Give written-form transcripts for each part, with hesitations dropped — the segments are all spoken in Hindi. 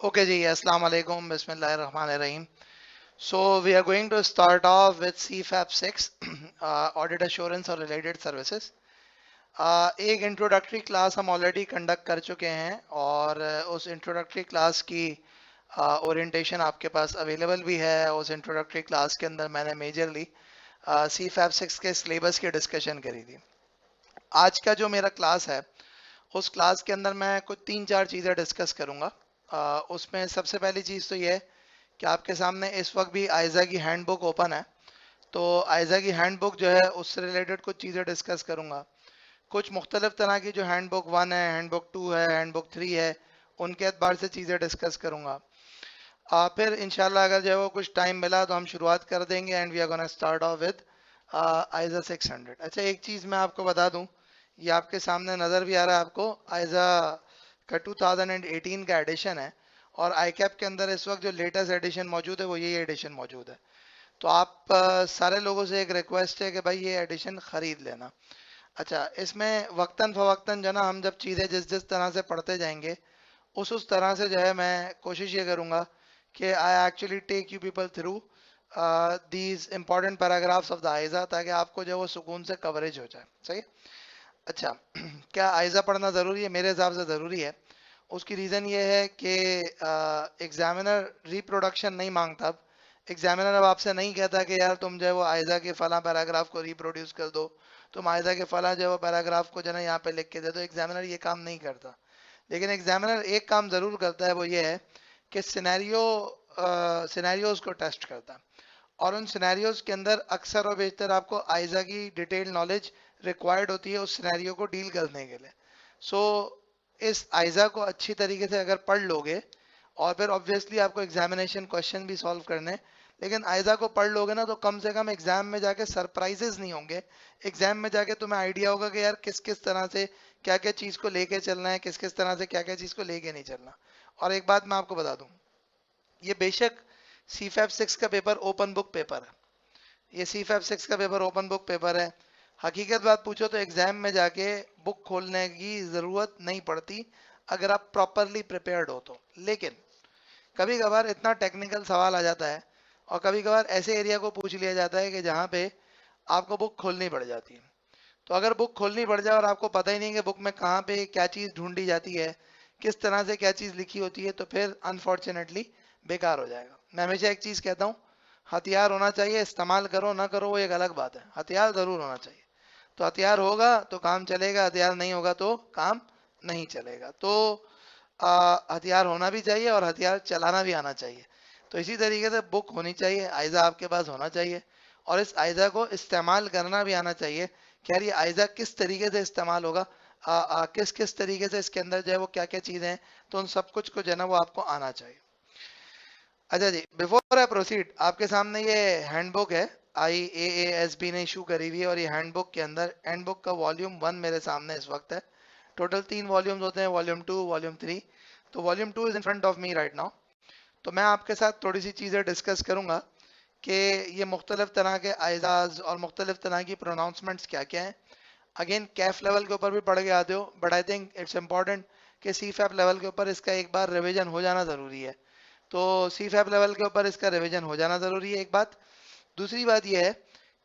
Okay ji, Assalamu alaikum, Bismillahirrahmanirrahim. So we are going to start off with CFAP 6, Audit Assurance और Related Services. एक इंट्रोडक्टरी क्लास हम ऑलरेडी कंडक्ट कर चुके हैं और उस इंट्रोडक्टरी क्लास की ओरिएंटेशन आपके पास अवेलेबल भी है। उस इंट्रोडक्टरी क्लास के अंदर मैंने मेजरली CFAP 6 के सिलेबस की डिस्कशन करी थी। आज का जो मेरा क्लास है उस क्लास के अंदर मैं कुछ 3-4 चीज़ें डिस्कस करूंगा। उसमें सबसे पहली चीज़ तो ये है कि आपके सामने इस वक्त भी आयजा की हैंडबुक ओपन है। तो आयजा की हैंडबुक जो है उससे रिलेटेड कुछ चीज़ें डिस्कस करूंगा। कुछ मुख्तलिफ तरह की जो हैंडबुक 1 है, हैंडबुक 2 है, हैंडबुक 3 है, उनके एतबार से चीज़ें डिस्कस करूंगा। फिर इंशाल्लाह अगर जो है वो कुछ टाइम मिला तो हम शुरुआत कर देंगे and we are gonna start off with ISA 600। अच्छा, एक चीज़ मैं आपको बता दूं, ये आपके सामने नज़र भी आ रहा है आपको, आयजा का 2018 का एडिशन है और आईकैप के अंदर इस वक्त जो लेटेस्ट एडिशन मौजूद है वो यही एडिशन मौजूद है। तो आप सारे लोगों से एक रिक्वेस्ट है कि भाई ये एडिशन खरीद लेना। अच्छा, इसमें वक्तन फवक्तन जो ना हम जब चीज़ें जिस जिस तरह से पढ़ते जाएंगे उस तरह से जो है मैं कोशिश ये करूँगा कि I actually take you people through these important paragraphs of the ISA, ताकि आपको जो है वो सुकून से कवरेज हो जाए। सही है? अच्छा, क्या आइजा पढ़ना ज़रूरी है? मेरे हिसाब से ज़रूरी है। उसकी रीज़न ये है कि एग्जामिनर रिप्रोडक्शन नहीं मांगता। अब एग्जामिनर अब आपसे नहीं कहता कि यार तुम जो है वो आयजा के फला पैराग्राफ को रिप्रोड्यूस कर दो, तुम आयजा के फला जो है वो पैराग्राफ को जो है ना यहाँ पे लिख के दे दो। एग्जामिनर ये काम नहीं करता। लेकिन एग्जामिनर एक काम ज़रूर करता है, वो ये है कि सिनेरियोज को टेस्ट करता है और उन सिनेरियोज के अंदर अक्सर और बेशतर आपको आयजा की डिटेल नॉलेज रिक्वायर्ड होती है उस सिनेरियो को डील करने के लिए। सो इस आयजा को अच्छी तरीके से अगर पढ़ लोगे और फिर ऑब्वियसली आपको एग्जामिनेशन क्वेश्चन भी सॉल्व करने, लेकिन आयजा को पढ़ लोगे ना तो कम से कम एग्जाम में जाके सरप्राइजेस नहीं होंगे। एग्जाम में जाके तुम्हें आइडिया होगा कि यार किस किस तरह से क्या क्या चीज़ को लेके चलना है, किस किस तरह से क्या क्या चीज़ को लेके नहीं चलना। और एक बात मैं आपको बता दूं, ये बेशक CFAP 6 का पेपर ओपन बुक पेपर है। ये CFAP 6 का पेपर ओपन बुक पेपर है। हकीकत बात पूछो तो एग्जाम में जाके बुक खोलने की ज़रूरत नहीं पड़ती अगर आप प्रॉपरली प्रिपेयर्ड हो तो। लेकिन कभी कभार इतना टेक्निकल सवाल आ जाता है और कभी कभार ऐसे एरिया को पूछ लिया जाता है कि जहाँ पे आपको बुक खोलनी पड़ जाती है। तो अगर बुक खोलनी पड़ जाए और आपको पता ही नहीं कि बुक में कहाँ पे क्या चीज़ ढूंढी जाती है, किस तरह से क्या चीज़ लिखी होती है, तो फिर अनफॉर्चुनेटली बेकार हो जाएगा। मैं हमेशा एक चीज़ कहता हूँ, हथियार होना चाहिए, इस्तेमाल करो ना करो वो एक अलग बात है, हथियार ज़रूर होना चाहिए। तो हथियार होगा तो काम चलेगा, हथियार नहीं होगा तो काम नहीं चलेगा। तो हथियार होना भी चाहिए और हथियार चलाना भी आना चाहिए। तो इसी तरीके से बुक होनी चाहिए, आयजा आपके पास होना चाहिए और इस आयजा को इस्तेमाल करना भी आना चाहिए कि यार ये आयजा किस तरीके से इस्तेमाल होगा, किस किस तरीके से इसके अंदर जो है वो क्या क्या चीज़ें हैं, तो उन सब कुछ को जो है ना वो आपको आना चाहिए। अच्छा जी, बिफोर आई प्रोसीड, आपके सामने ये हैंडबुक है, IAASB ने इशू करी हुई है और ये हैंडबुक के अंदर हैंडबुक का वॉल्यूम 1 मेरे सामने इस वक्त है। टोटल 3 वॉल्यूम्स होते हैं, वॉल्यूम 2, वॉल्यूम 3। तो volume 2 is in front of me right now. तो मैं आपके साथ थोड़ी सी चीज़ें डिस्कस करूंगा कि ये मुख्तलिफ तरह के आइजाज और मुख्तलिफ तरह की प्रोनाउंसमेंट्स क्या क्या हैं। अगेन कैफ लेवल के ऊपर भी पढ़ के आते हो, but I think it's important कि CFAP लेवल के ऊपर इसका एक बार रिवीजन हो जाना ज़रूरी है। तो CFAP लेवल के ऊपर इसका रिवीजन हो जाना ज़रूरी है, एक बात। दूसरी बात यह है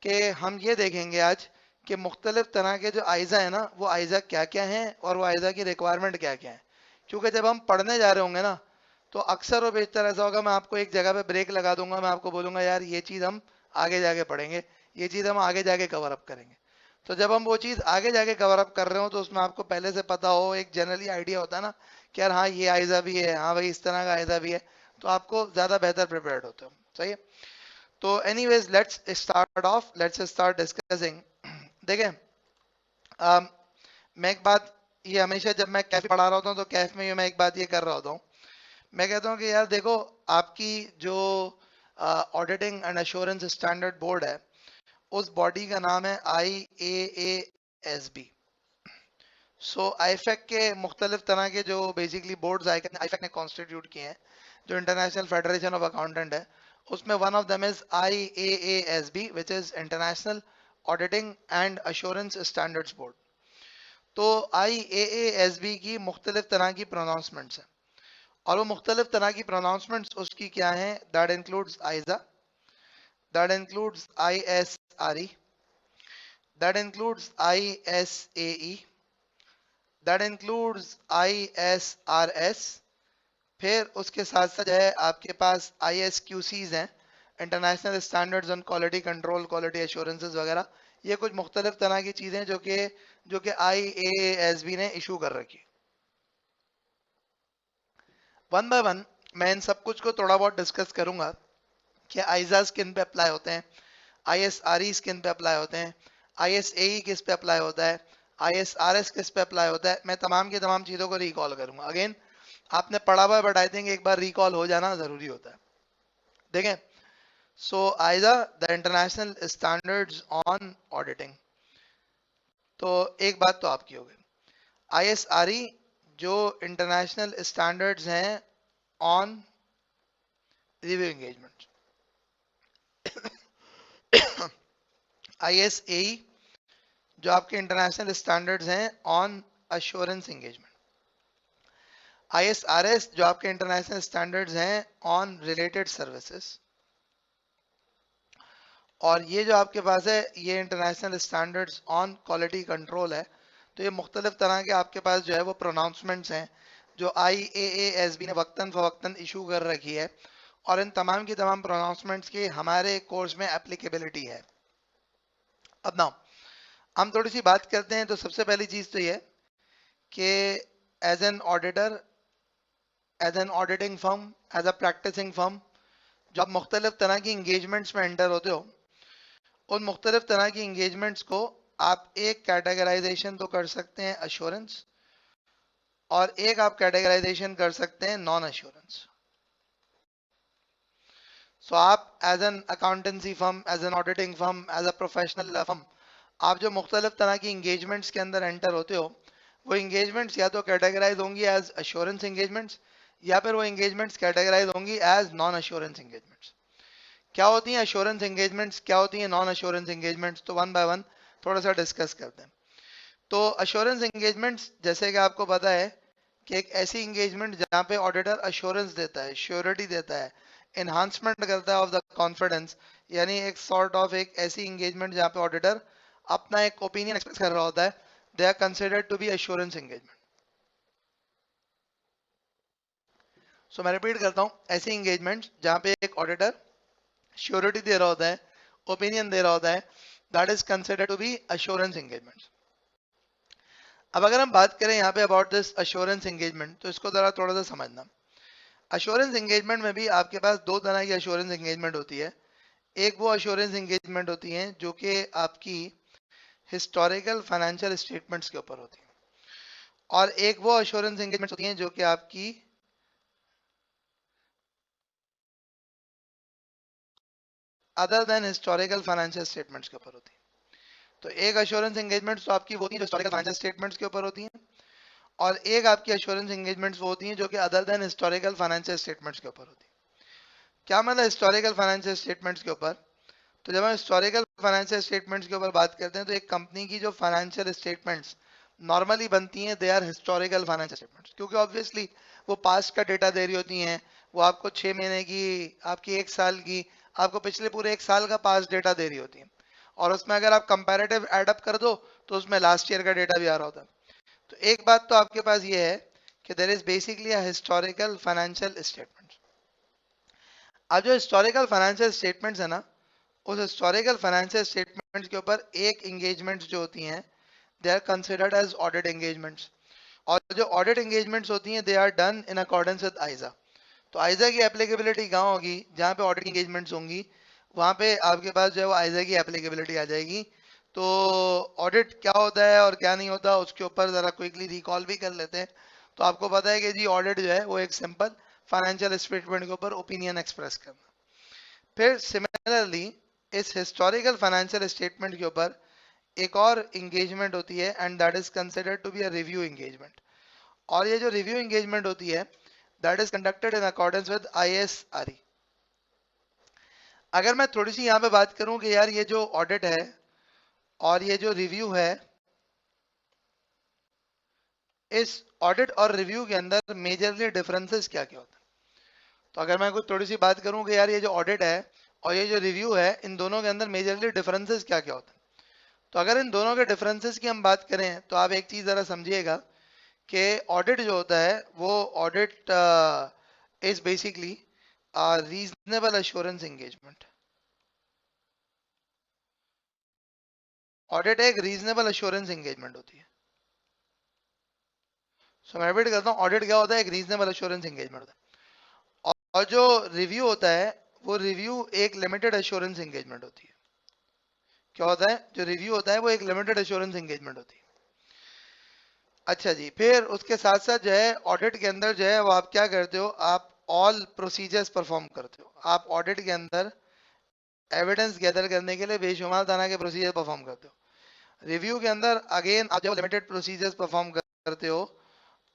कि हम ये देखेंगे आज कि मुख्तलिफ तरह के जो आयजा है ना वो आयजा क्या क्या हैं और वो आयजा की रिक्वायरमेंट क्या क्या है। क्योंकि जब हम पढ़ने जा रहे होंगे ना तो अक्सर और बेशतर ऐसा होगा, मैं आपको एक जगह पे ब्रेक लगा दूंगा, मैं आपको बोलूंगा यार ये चीज़ हम आगे जाके पढ़ेंगे, ये चीज़ हम आगे जाके कवर अप करेंगे। तो जब हम वो चीज़ आगे जाके कवर अप कर रहे हो तो उसमें आपको पहले से पता हो, एक जनरली आइडिया होता है ना कि यार हाँ ये आयजा भी है, हाँ भाई इस तरह का आयजा भी है, तो आपको ज़्यादा बेहतर प्रिपेयर्ड होते हो। सही है? तो anyways let's start of, let's start discussing. देखें, अम, मैं एक बात, ये हमेशा जब मैं कैफ पढ़ा रहा होता हूँ तो कैफ में मैं एक बात ये कर रहा होता हूँ, मैं कहता हूँ कि यार देखो, आपकी जो auditing and assurance standard board है उस बॉडी का नाम है IAASB। सो आईफेक के मुख्तलिफ तरह के जो बेसिकली बोर्ड्स आईफेक ने कॉन्स्टिट्यूट किए हैं, जो इंटरनेशनल फेडरेशन ऑफ अकाउंटेंट है, उसमें one of them is IAASB which is international auditing and assurance standards board. तो IAASB की मुख्तलिफ तरह की प्रोनाउंसमेंट्स हैं और वो मुख्तलिफ तरह की प्रोनाउंसमेंट्स उसकी क्या हैं, that includes ISA, that includes ISRE, that includes ISAE, that includes ISRS। फिर उसके साथ साथ जो है आपके पास ISQCs हैं, international standards on quality control, quality assurances वगैरह। ये कुछ मुख्तलिफ तरह की चीज़ें जो कि IAASB ने इशू कर रखी। वन बाय वन मैं इन सब कुछ को थोड़ा बहुत डिस्कस करूंगा कि आइजाज किन पे अप्लाई होते हैं, ISRE किन पे अप्लाई होते हैं, ISAE किस पे अप्लाई होता है, ISRS किस पे अप्लाई होता है। मैं तमाम की तमाम चीज़ों को रिकॉल करूंगा। अगेन आपने पढ़ा हुआ है, बट आई थिंक एक बार रिकॉल हो जाना जरूरी होता है। देखें, so ISA the international standards on auditing, तो एक बात तो आपकी हो गई। ISRE जो इंटरनेशनल स्टैंडर्ड्स हैं ऑन रिव्यू एंगेजमेंट, ISAE जो आपके इंटरनेशनल स्टैंडर्ड्स हैं ऑन अश्योरेंस एंगेजमेंट, ISRS जो आपके इंटरनेशनल स्टैंडर्ड्स हैं ऑन रिलेटेड सर्विसेज, और ये जो आपके पास है ये international standards on quality control है। तो ये मुख्तलिफ तरह के आपके पास जो है वो प्रोनाउंसमेंट्स हैं जो IAASB ने वक्तन फवक्तन इशू कर रखी है, और इन तमाम की तमाम प्रोनाउंसमेंट्स की हमारे कोर्स में एप्लीकेबिलिटी है। अब ना हम थोड़ी सी बात करते हैं। तो सबसे पहली चीज़ तो ये कि as an auditor, as an auditing firm, as a practising firm, जो आप मुख्तलिफ तरह की इंगेजमेंट्स में एंटर होते हो, उन मुख्तलिफ तरह की इंगेजमेंट्स को आप एक कैटेगराइजेशन तो कर सकते हैं अश्योरेंस, और एक आप कैटेगराइजेशन कर सकते हैं नॉन अश्योरेंस। सो आप as an accountancy firm, as an auditing firm, as a professional firm, आप जो मुख्तलिफ तरह की इंगेजमेंट्स के अंदर एंटर होते हो, वो इंगेजमेंट्स या तो कैटेगराइज होंगी एज अश्योरेंस इंगेजमेंट्स, या फिर वो इंगेजमेंट्स कैटेगराइज होंगी एज नॉन अश्योरेंस इंगेजमेंट्स। क्या होती हैं अश्योरेंस इंगेजमेंट्स, क्या होती हैं नॉन अश्योरेंस इंगेजमेंट्स, तो वन बाय वन थोड़ा सा डिस्कस करते हैं। तो अश्योरेंस इंगेजमेंट्स जैसे कि आपको पता है कि एक ऐसी इंगेजमेंट जहाँ पे ऑडिटर अश्योरेंस देता है, श्योरिटी देता है, एनहांसमेंट करता है ऑफ द कॉन्फिडेंस, यानी एक सॉर्ट ऑफ एक ऐसी इंगेजमेंट जहाँ पे ऑडिटर अपना एक ओपिनियन एक्सप्रेस कर रहा होता है, they are considered to be assurance engagement. So मैं रिपीट करता हूँ, ऐसी इंगेजमेंट जहाँ पे एक ऑडिटर श्योरिटी दे रहा होता है, ओपिनियन दे रहा होता है, that is considered to be assurance engagement. अब अगर हम बात करें यहाँ पे अबाउट दिस अश्योरेंस एंगेजमेंट, तो इसको जरा थोड़ा सा समझना। अश्योरेंस एंगेजमेंट में भी आपके पास दो तरह की अश्योरेंस एंगेजमेंट होती है। एक वो अश्योरेंस एंगेजमेंट होती है जो कि आपकी हिस्टोरिकल फाइनेंशियल स्टेटमेंट्स के ऊपर होती है, और एक वो अश्योरेंस एंगेजमेंट होती हैं जो कि आपकी other than historical financial statements के ऊपर होती है। तो एक अश्योरेंस एंगेजमेंट तो आपकी वो होती है जो हिस्टोरिकल फाइनेंशियल स्टेटमेंट्स के ऊपर होती हैं, और एक आपकी अश्योरेंस एंगेजमेंट्स वो होती हैं जो कि other than historical financial statements के ऊपर होती है। क्या मतलब हिस्टोरिकल फाइनेंशियल स्टेटमेंट्स के ऊपर? तो जब हम हिस्टोरिकल फाइनेंशियल स्टेटमेंट्स के ऊपर बात करते हैं, तो एक कंपनी की जो फाइनेंशियल स्टेटमेंट्स नॉर्मली बनती हैं, they are historical financial statements, क्योंकि ऑब्वियसली वो पास्ट का डेटा दे रही होती हैं। वो आपको 6 महीने की, आपकी 1 साल की, आपको पिछले पूरे 1 साल का पास्ट डेटा दे रही होती है, और उसमें अगर आप कंपैरेटिव एडअप कर दो तो उसमें लास्ट ईयर का डेटा भी आ रहा होता है। तो एक बात तो आपके पास ये है कि there is basically a historical financial statement. अब जो हिस्टोरिकल फाइनेंशियल स्टेटमेंट्स है ना, उस हिस्टोरिकल फाइनेंशियल स्टेटमेंट्स के ऊपर एक एंगेजमेंट्स जो होती हैं, they are considered as audit engagements. और जो ऑडिट एंगेजमेंट्स होती हैं, they are done in accordance with ISA. तो आइजा की एप्लीकेबिलिटी कहाँ होगी? जहाँ पे ऑडिट एंगेजमेंट्स होंगी, वहाँ पे आपके पास जो है वो आइजा की एप्लीकेबिलिटी आ जाएगी। तो ऑडिट क्या होता है और क्या नहीं होता, उसके ऊपर जरा क्विकली रिकॉल भी कर लेते हैं। तो आपको पता है कि जी ऑडिट जो है वो एक सिंपल फाइनेंशियल स्टेटमेंट के ऊपर ओपिनियन एक्सप्रेस करना। फिर सिमिलरली इस हिस्टोरिकल फाइनेंशियल स्टेटमेंट के ऊपर एक और इंगेजमेंट होती है, and that is considered to be a review engagement. और ये जो रिव्यू इंगेजमेंट होती है, that is conducted in accordance with ISRE। अगर मैं थोड़ी सी यहाँ पे बात करूं कि यार ये जो ऑडिट है और ये जो रिव्यू है, इस ऑडिट और रिव्यू के अंदर मेजरली डिफरेंसेस क्या क्या होते हैं। तो अगर मैं कुछ थोड़ी सी बात करूं कि यार ये जो ऑडिट है और ये जो रिव्यू है, इन दोनों के अंदर मेजरली डिफरेंसेस क्या क्या होते हैं, तो अगर इन दोनों के डिफरेंसेस की हम बात करें तो आप एक चीज जरा समझिएगा कि ऑडिट जो होता है वो audit is basically reasonable assurance engagement. Audit एक रीजनेबल एश्योरेंस एंगेजमेंट होती है। सो मैं रिपीट करता हूँ, ऑडिट क्या होता है, एक रीजनेबल एश्योरेंस एंगेजमेंट होता है। और जो रिव्यू होता है वो रिव्यू एक लिमिटेड एश्योरेंस एंगेजमेंट होती है। क्या होता है, जो रिव्यू होता है वो एक लिमिटेड एश्योरेंस एंगेजमेंट होती है। अच्छा जी, फिर उसके साथ साथ जो है ऑडिट के अंदर जो है वो आप क्या करते हो, आप ऑल प्रोसीजर्स परफॉर्म करते हो। आप ऑडिट के अंदर एविडेंस गैदर करने के लिए बेशुमार तरह के प्रोसीजर परफॉर्म करते हो। रिव्यू के अंदर अगेन आप जो लिमिटेड प्रोसीजर्स परफॉर्म करते हो,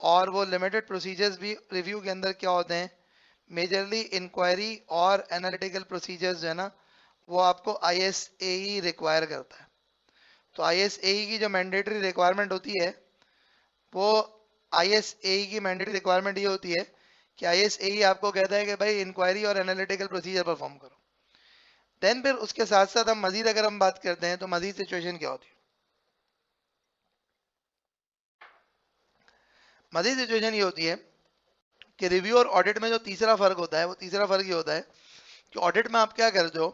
और वो लिमिटेड प्रोसीजर्स भी रिव्यू के अंदर क्या होते हैं, मेजरली इंक्वायरी और एनालिटिकल प्रोसीजर्स जो है ना, वो आपको ISAE रिक्वायर करता है। तो ISAE की जो मैंडेटरी रिक्वायरमेंट होती है वो ISAE की मैंडेटरी रिक्वायरमेंट ये होती है कि ISAE आपको कहता है कि भाई इंक्वायरी और एनालिटिकल प्रोसीजर परफॉर्म करो। देन फिर उसके साथ साथ हम मजीद अगर हम बात करते हैं तो मजीद सिचुएशन क्या होती है। मजीद सिचुएशन ये होती है कि रिव्यू और ऑडिट में जो तीसरा फर्क होता है वो तीसरा फर्क ये होता है कि ऑडिट में आप क्या करते हो,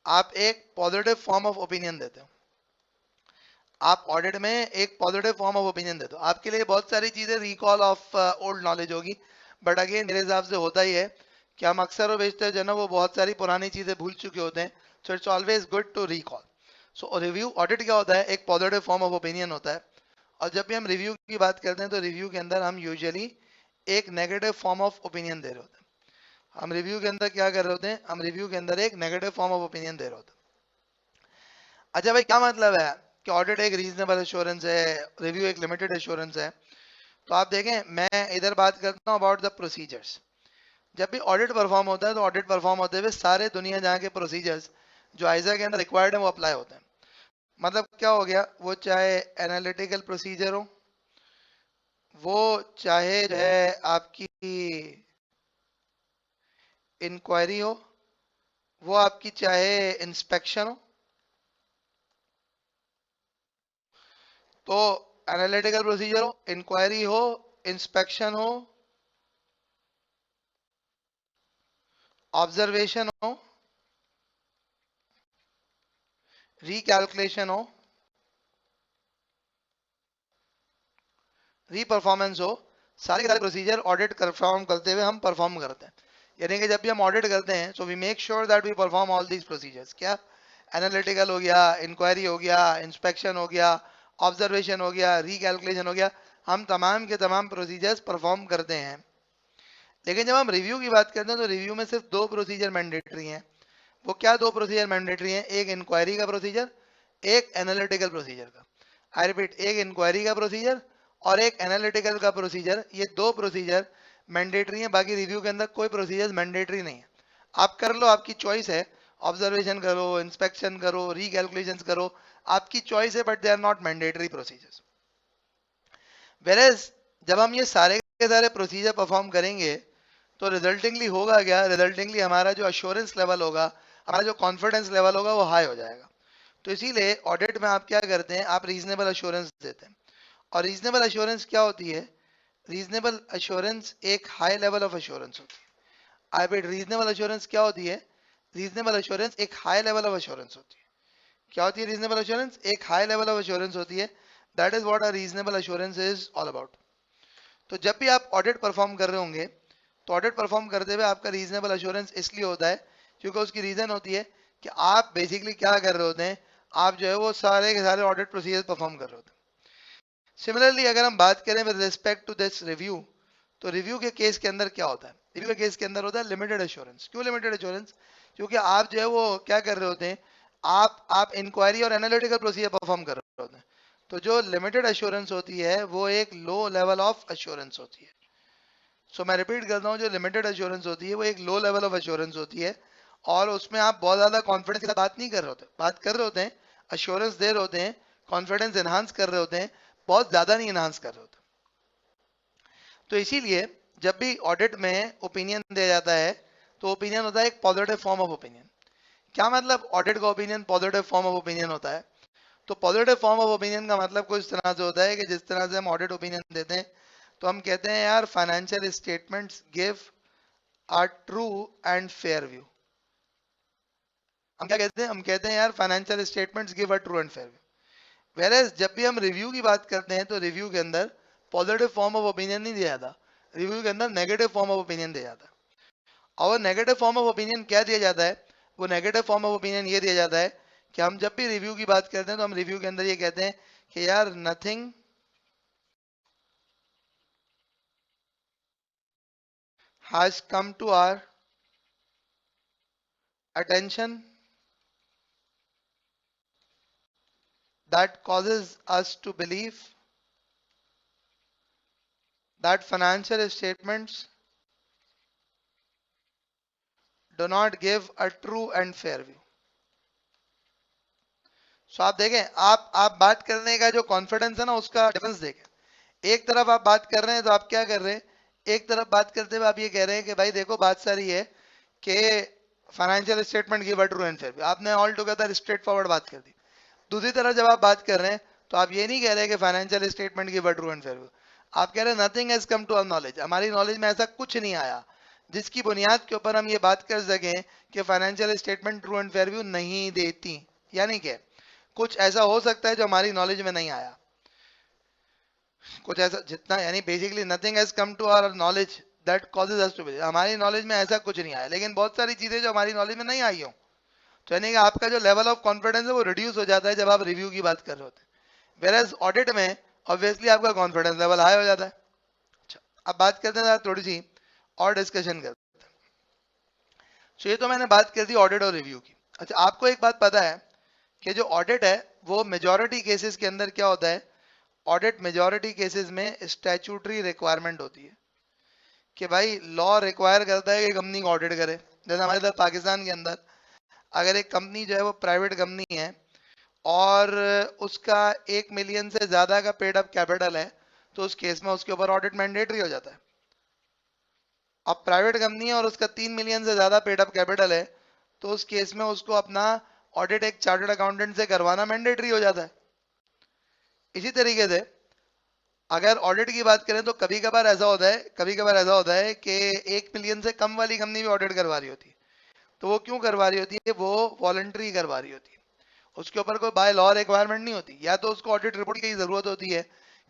आप एक पॉजिटिव फॉर्म ऑफ ओपिनियन देते हो। आप ऑडिट में एक पॉजिटिव फॉर्म ऑफ ओपिनियन देते हो। आपके लिए बहुत सारी चीजें रिकॉल ऑफ ओल्ड नॉलेज होगी, बट अगेन मेरे हिसाब से होता ही है कि हम अक्सर और बेशतर जो है ना वो बहुत सारी पुरानी चीजें भूल चुके होते हैं। So it's always good to recall. So review audit क्या होता है, एक पॉजिटिव फॉर्म ऑफ ओपिनियन होता है। और जब भी हम रिव्यू की बात करते हैं तो रिव्यू के अंदर हम यूजुअली एक नेगेटिव फॉर्म ऑफ ओपिनियन दे रहे होते हैं। हम रिव्यू के अंदर क्या कर रहे होते हैं, हम रिव्यू के अंदर एक नेगेटिव फॉर्म ऑफ ओपिनियन दे रहे होते हैं। अच्छा भाई, क्या मतलब है कि ऑडिट एक रीजनेबल एश्योरेंस है, रिव्यू एक लिमिटेड एश्योरेंस है। तो आप देखें, मैं इधर बात करता हूँ अबाउट द प्रोसीजर्स। जब भी ऑडिट परफॉर्म होता है तो ऑडिट परफॉर्म होते हुए सारे दुनिया जहाँ के प्रोसीजर्स जो आइजा के अंदर रिक्वायर्ड है वो अप्लाई होते हैं। मतलब क्या हो गया, वो चाहे एनालिटिकल प्रोसीजर हो, वो चाहे जो है आपकी इंक्वायरी हो, वो आपकी चाहे इंस्पेक्शन हो। तो एनालिटिकल प्रोसीजर हो, इंक्वायरी हो, इंस्पेक्शन हो, ऑब्जर्वेशन हो, रिकैलकुलेशन हो, रीपरफॉर्मेंस हो, सारे के सारे प्रोसीजर ऑडिट परफॉर्म करते हुए हम परफॉर्म करते हैं। यानी कि जब भी हम ऑडिट करते हैं so we make sure that we perform all these procedures. क्या, एनालिटिकल हो गया, इंक्वायरी हो गया, इंस्पेक्शन हो गया, ऑब्जर्वेशन हो गया, रिकैलकुलेशन हो गया, हम तमाम के तमाम प्रोसीजर्स परफॉर्म करते हैं। लेकिन जब हम रिव्यू की बात करते हैं तो रिव्यू में सिर्फ दो प्रोसीजर मैंडेटरी हैं। वो क्या दो प्रोसीजर मैंडेटरी हैं, एक इंक्वायरी का प्रोसीजर, एक एनालिटिकल प्रोसीजर का। आई रिपीट, एक इंक्वायरी का प्रोसीजर और एक एनालिटिकल का प्रोसीजर, ये दो प्रोसीजर मैंडेटरी हैं। बाकी रिव्यू के अंदर कोई प्रोसीजर मैंडेटरी नहीं है। आप कर लो, आपकी चॉइस है, ऑब्जर्वेशन करो, इंस्पेक्शन करो, रिकैलकुलेशंस करो, आपकी चॉइस है, but they are not mandatory procedures. Whereas जब हम ये सारे के सारे प्रोसीजर परफॉर्म करेंगे तो रिजल्टिंगली होगा क्या, रिजल्टिंगली हमारा जो अश्योरेंस लेवल होगा, हमारा जो कॉन्फिडेंस लेवल होगा वो हाई हो जाएगा। तो इसीलिए ऑडिट में आप क्या करते हैं, आप रीजनेबल अश्योरेंस देते हैं। और रीजनेबल अश्योरेंस क्या होती है, रीजनेबल अश्योरेंस एक हाई लेवल ऑफ अश्योरेंस होती है। आई रिपीट, रीजनेबल अश्योरेंस क्या होती है, रीजनेबल अश्योरेंस एक हाई लेवल ऑफ अश्योरेंस होती है। क्या होती है रीजनेबल अश्योरेंस, एक हाई लेवल ऑफ अश्योरेंस होती है। That is what a reasonable assurance is all about. तो जब भी आप ऑडिट परफॉर्म कर रहे होंगे तो ऑडिट परफॉर्म करते हुए आपका रीजनेबल अश्योरेंस इसलिए होता है क्योंकि उसकी रीजन होती है कि आप बेसिकली क्या कर रहे होते हैं, आप जो है वो सारे के सारे ऑडिट प्रोसीजर परफॉर्म कर रहे होते हैं। सिमिलरली अगर हम बात करें with respect to this review, तो रिव्यू के केस के अंदर क्या होता है, रिव्यू के केस के अंदर होता है लिमिटेड एश्योरेंस। क्यों लिमिटेड एश्योरेंस, क्योंकि आप जो है वो क्या कर रहे होते हैं, आप इंक्वायरी और एनालिटिकल प्रोसीजर परफॉर्म कर रहे होते हैं। तो जो लिमिटेड एश्योरेंस होती है वो एक लो लेवल ऑफ एश्योरेंस होती है। मैं रिपीट करता हूँ, जो लिमिटेड एश्योरेंस होती है वो एक लो लेवल ऑफ एश्योरेंस होती है। और उसमें आप बहुत ज्यादा कॉन्फिडेंस के साथ बात नहीं कर रहे होते, बात कर रहे होते हैं, अश्योरेंस दे रहे होते हैं, कॉन्फिडेंस एनहांस कर रहे होते हैं, बहुत ज्यादा नहीं एनहांस कर रहे होते। तो इसीलिए जब भी ऑडिट में ओपिनियन दिया जाता है तो ओपिनियन होता है एक पॉजिटिव फॉर्म ऑफ ओपिनियन। क्या मतलब ऑडिट का opinion positive form of opinion होता है? तो पॉजिटिव फॉर्म ऑफ ओपिनियन का मतलब कुछ तरह से होता है कि जिस तरह से हम ऑडिट ओपिनियन देते हैं तो हम कहते हैं यार financial statements give a true and fair view. हम क्या कहते हैं? हम कहते हैं यार financial statements give a true and fair view. Whereas जब भी हम रिव्यू की बात करते हैं तो रिव्यू के अंदर पॉजिटिव फॉर्म ऑफ ओपिनियन नहीं दिया जाता, रिव्यू के अंदर नेगेटिव फॉर्म ऑफ ओपिनियन दिया जाता है। और नेगेटिव फॉर्म ऑफ ओपिनियन क्या दिया जाता है? वो नेगेटिव फॉर्म ऑफ ओपिनियन ये दिया जाता है कि हम जब भी रिव्यू की बात करते हैं तो हम रिव्यू के अंदर ये कहते हैं कि यार nothing has come to our attention that causes us to believe that financial statements do not give a true and fair view. So आप देखें, आप बात करने का जो कॉन्फिडेंस है ना उसका डिफरेंस देखें। एक तरफ आप बात कर रहे हैं तो आप क्या कर रहे हैं? एक तरफ बात करते हुए आप ये कह रहे हैं कि भाई देखो बात सारी है कि financial statement give a true and fair view. आपने ऑल टुगेदर स्ट्रेट फॉरवर्ड बात कर दी। दूसरी तरफ जब आप बात कर रहे हैं तो आप ये नहीं कह रहे कि financial statement give a true and fair view. आप कह रहे हैं nothing has come to our knowledge, हमारी नॉलेज में ऐसा कुछ नहीं आया जिसकी बुनियाद के ऊपर हम ये बात कर सकें कि financial statement true and fair view नहीं देती। यानी कि कुछ ऐसा हो सकता है जो हमारी नॉलेज में नहीं आया, कुछ ऐसा जितना, यानी basically nothing has come to our knowledge that causes us to believe. हमारी नॉलेज में ऐसा कुछ नहीं आया, लेकिन बहुत सारी चीजें जो हमारी नॉलेज में नहीं आई हो, तो यानी कि आपका जो लेवल ऑफ कॉन्फिडेंस है वो रिड्यूस हो जाता है जब आप रिव्यू की बात कर रहे होते हैं। वेरएज ऑडिट में ऑब्वियसली आपका कॉन्फिडेंस लेवल हाई हो जाता है। अच्छा, अब बात करते हैं थोड़ी सी और डिस्कशन करते हैं। तो ये तो मैंने बात कर दी ऑडिट और रिव्यू की। अच्छा, आपको एक बात पता है कि जो ऑडिट है वो मेजॉरिटी केसेस के अंदर क्या होता है? ऑडिट मेजॉरिटी केसेस में स्टैट्यूटरी रिक्वायरमेंट होती है कि भाई लॉ रिक्वायर करता है कि कंपनी को ऑडिट करे। जैसे हमारे इधर पाकिस्तान के अंदर अगर एक कंपनी जो है वो प्राइवेट कंपनी है और उसका 1 मिलियन से ज्यादा का पेड अप कैपिटल है तो उस केस में उसके ऊपर ऑडिट मैंडेटरी हो जाता है। अब प्राइवेट कंपनी है और उसका 3 मिलियन से ज्यादा पेड अप कैपिटल है तो उस केस में उसको अपना ऑडिट एक चार्टर्ड अकाउंटेंट से करवाना मैंडेटरी हो जाता है। इसी तरीके से अगर ऑडिट की बात करें तो कभी कभार ऐसा होता है, कि 1 मिलियन से कम वाली कंपनी भी ऑडिट करवा रही होती है। तो वो क्यों करवा रही होती है? वो वॉलंटरी करवा रही होती है, उसके ऊपर कोई बाय लॉ रिक्वायरमेंट नहीं होती। या तो उसको ऑडिट रिपोर्ट की जरूरत होती है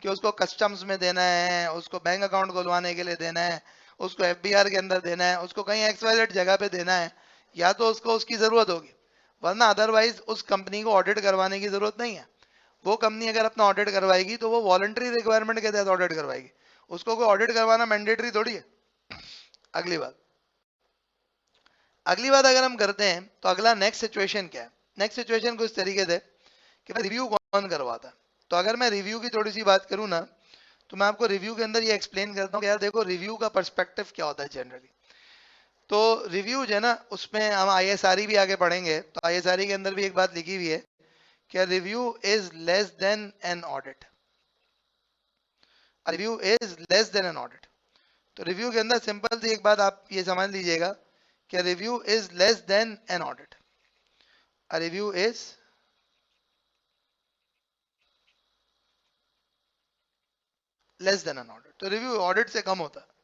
कि उसको कस्टम्स में देना है, उसको बैंक अकाउंट खुलवाने के लिए देना है, उसको एफबीआर के अंदर देना है, उसको कहीं एक्सवाइजेड जगह पे देना है, या तो उसको उसकी जरूरत होगी, वरना अदरवाइज उस कंपनी को ऑडिट करवाने की जरूरत नहीं है। वो कंपनी अगर अपना ऑडिट करवाएगी तो वो वॉलंटरी रिक्वायरमेंट के तहत ऑडिट करवाएगी, उसको कोई ऑडिट करवाना मैंडेटरी थोड़ी है। अगली बात अगर हम करते हैं तो अगला नेक्स्ट सिचुएशन क्या है? नेक्स्ट सिचुएशन कुछ तरीके से कि भाई रिव्यू कौन करवाता है। तो अगर मैं रिव्यू की थोड़ी सी बात करूं ना तो मैं आपको रिव्यू के अंदर ये एक्सप्लेन करता हूँ कि यार देखो रिव्यू का पर्सपेक्टिव क्या होता है जनरली। तो रिव्यू जो है ना उसमें हम आईएसआरई भी आगे पढ़ेंगे, तो आईएसआरई के अंदर भी एक बात लिखी हुई है कि review is less than an audit. Review is less than an audit. तो रिव्यू के अंदर सिंपल सी एक बात आप ये समझ लीजिएगा कि review is less than an audit. Review is less than an audit. तो रिव्यू ऑडिट से कम होता है।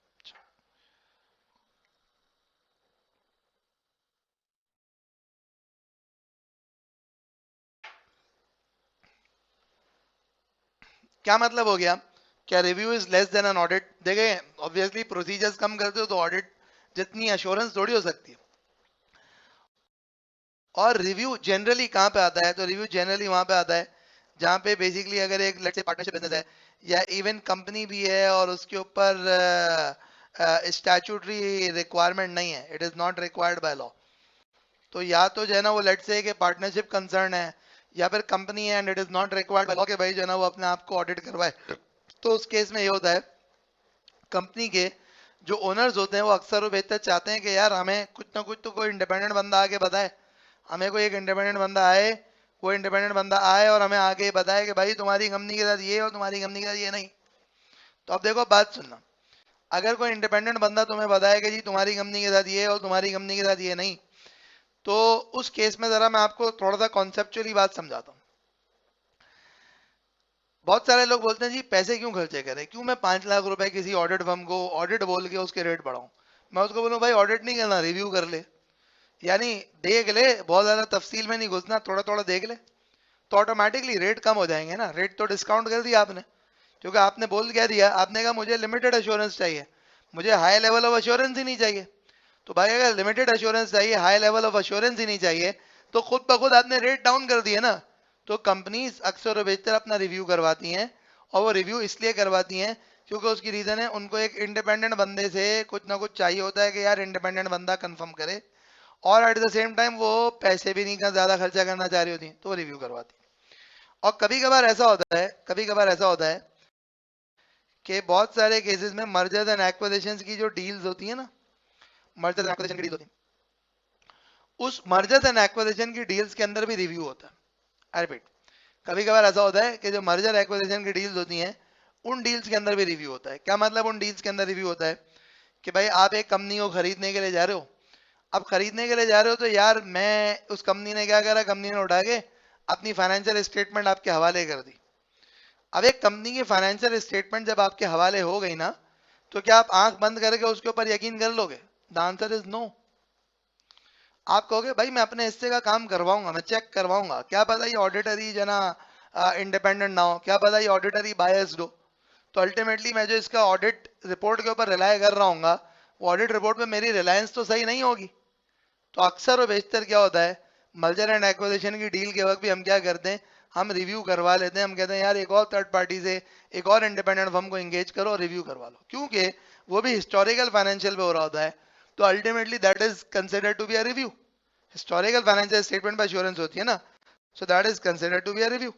क्या मतलब हो गया? क्या review is less than an audit? देखें ऑब्वियसली प्रोसीजर्स कम करते हो तो ऑडिट जितनी एश्योरेंस थोड़ी हो सकती है। और रिव्यू जनरली कहाँ पे आता है? तो रिव्यू जनरली वहां पे आता है जहाँ पे बेसिकली अगर एक लेट्स से पार्टनरशिप बिजनेस है या इवन कंपनी भी है और उसके ऊपर स्टैट्यूटरी रिक्वायरमेंट नहीं है, it is not required by law. तो या तो जो है ना वो लेट्स से कि पार्टनरशिप कंसर्न है या फिर कंपनी है and it is not required by law कि भाई जो है ना वो अपने आप को ऑडिट करवाए। तो उस केस में ये होता है कंपनी के जो ओनर्स होते हैं वो अक्सर वो बेहतर चाहते हैं कि यार हमें कुछ ना कुछ तो कोई इंडिपेंडेंट बंदा आके बताए, हमें कोई एक इंडिपेंडेंट बंदा आए, वो इंडिपेंडेंट बंदा आए और हमें आके बताए कि भाई तुम्हारी कंपनी के साथ ये और तुम्हारी कंपनी के साथ ये नहीं। तो अब देखो बात सुनना, अगर कोई इंडिपेंडेंट बंदा तुम्हें बताए कि जी तुम्हारी कंपनी के साथ ये और तुम्हारी कंपनी के साथ ये नहीं, तो उस केस में जरा मैं आपको थोड़ा सा कॉन्सेप्चुअली बात समझाता हूँ। बहुत सारे लोग बोलते हैं जी पैसे क्यों खर्चे करें, क्यों मैं 5 लाख रुपए किसी ऑडिट फर्म को ऑडिट बोल के उसके रेट बढ़ाऊं। मैं उसको बोलूं भाई ऑडिट नहीं करना, रिव्यू कर ले, यानी देख ले, बहुत ज्यादा तफसील में नहीं घुसना, थोड़ा थोड़ा देख ले, तो ऑटोमेटिकली रेट कम हो जाएंगे ना। रेट तो डिस्काउंट कर दिया आपने, क्योंकि आपने बोल क्या दिया, आपने कहा मुझे लिमिटेड एश्योरेंस चाहिए, मुझे हाई लेवल ऑफ एश्योरेंस ही नहीं चाहिए। तो भाई अगर लिमिटेड एश्योरेंस चाहिए, हाई लेवल ऑफ एश्योरेंस ही नहीं चाहिए, तो खुद ब खुद आपने रेट डाउन कर दिए ना। तो कंपनीज अक्सर और बेशतर अपना रिव्यू करवाती हैं, और वो रिव्यू इसलिए करवाती हैं क्योंकि उसकी रीजन है उनको एक इंडिपेंडेंट बंदे से कुछ ना कुछ चाहिए होता है कि यार इंडिपेंडेंट बंदा कंफर्म करे, और एट द सेम टाइम वो पैसे भी नहीं का ज्यादा खर्चा करना चाह रही होती हैं, तो वो रिव्यू करवाती है। और कभी कभार ऐसा होता है, कभी कभार ऐसा होता है कि बहुत सारे केसेस में मर्जर्स एंड एक्विजिशंस की जो डील्स होती है ना, मर्जर एंड एक्विजिशन की डील होती है, उस मर्जर्स एंड एक्विजिशन की डील्स के अंदर भी रिव्यू होता है। आई रिपीट, कभी कभार ऐसा होता है कि जो मर्जर एक्विजिशन की डील्स होती हैं, उन डील्स के अंदर भी रिव्यू होता है। क्या मतलब उन डील्स के अंदर रिव्यू होता है कि भाई आप एक कंपनी को खरीदने के लिए जा रहे हो। अब खरीदने के लिए जा रहे हो तो यार मैं उस कंपनी ने क्या करा, कंपनी ने उठा के अपनी फाइनेंशियल स्टेटमेंट आपके हवाले कर दी। अब एक कंपनी की फाइनेंशियल स्टेटमेंट जब आपके हवाले हो गई ना, तो क्या आप आंख बंद करके उसके ऊपर यकीन कर लोगे? The answer is no. आप कहोगे भाई मैं अपने हिस्से का काम करवाऊंगा, मैं चेक करवाऊंगा, क्या पता ये ऑडिटरी जना इंडिपेंडेंट ना हो, क्या पता ये ऑडिटरी बायस्ड हो। तो अल्टीमेटली मैं जो इसका ऑडिट रिपोर्ट के ऊपर रिलाय कर रहा हूँ, वो ऑडिट रिपोर्ट में मेरी रिलायंस तो सही नहीं होगी। तो अक्सर और बेशतर क्या होता है, मर्जर एंड एक्विजिशन की डील के वक्त भी हम क्या करते हैं, हम रिव्यू करवा लेते हैं। हम कहते हैं यार एक और थर्ड पार्टी से, एक और इंडिपेंडेंट फर्म को एंगेज करो और रिव्यू करवा लो, क्योंकि वो भी हिस्टोरिकल फाइनेंशियल पे हो रहा होता है। तो ultimately that is considered to be a review. Historical financial statement पर एश्योरेंस होती है ना, so that is considered to be a review.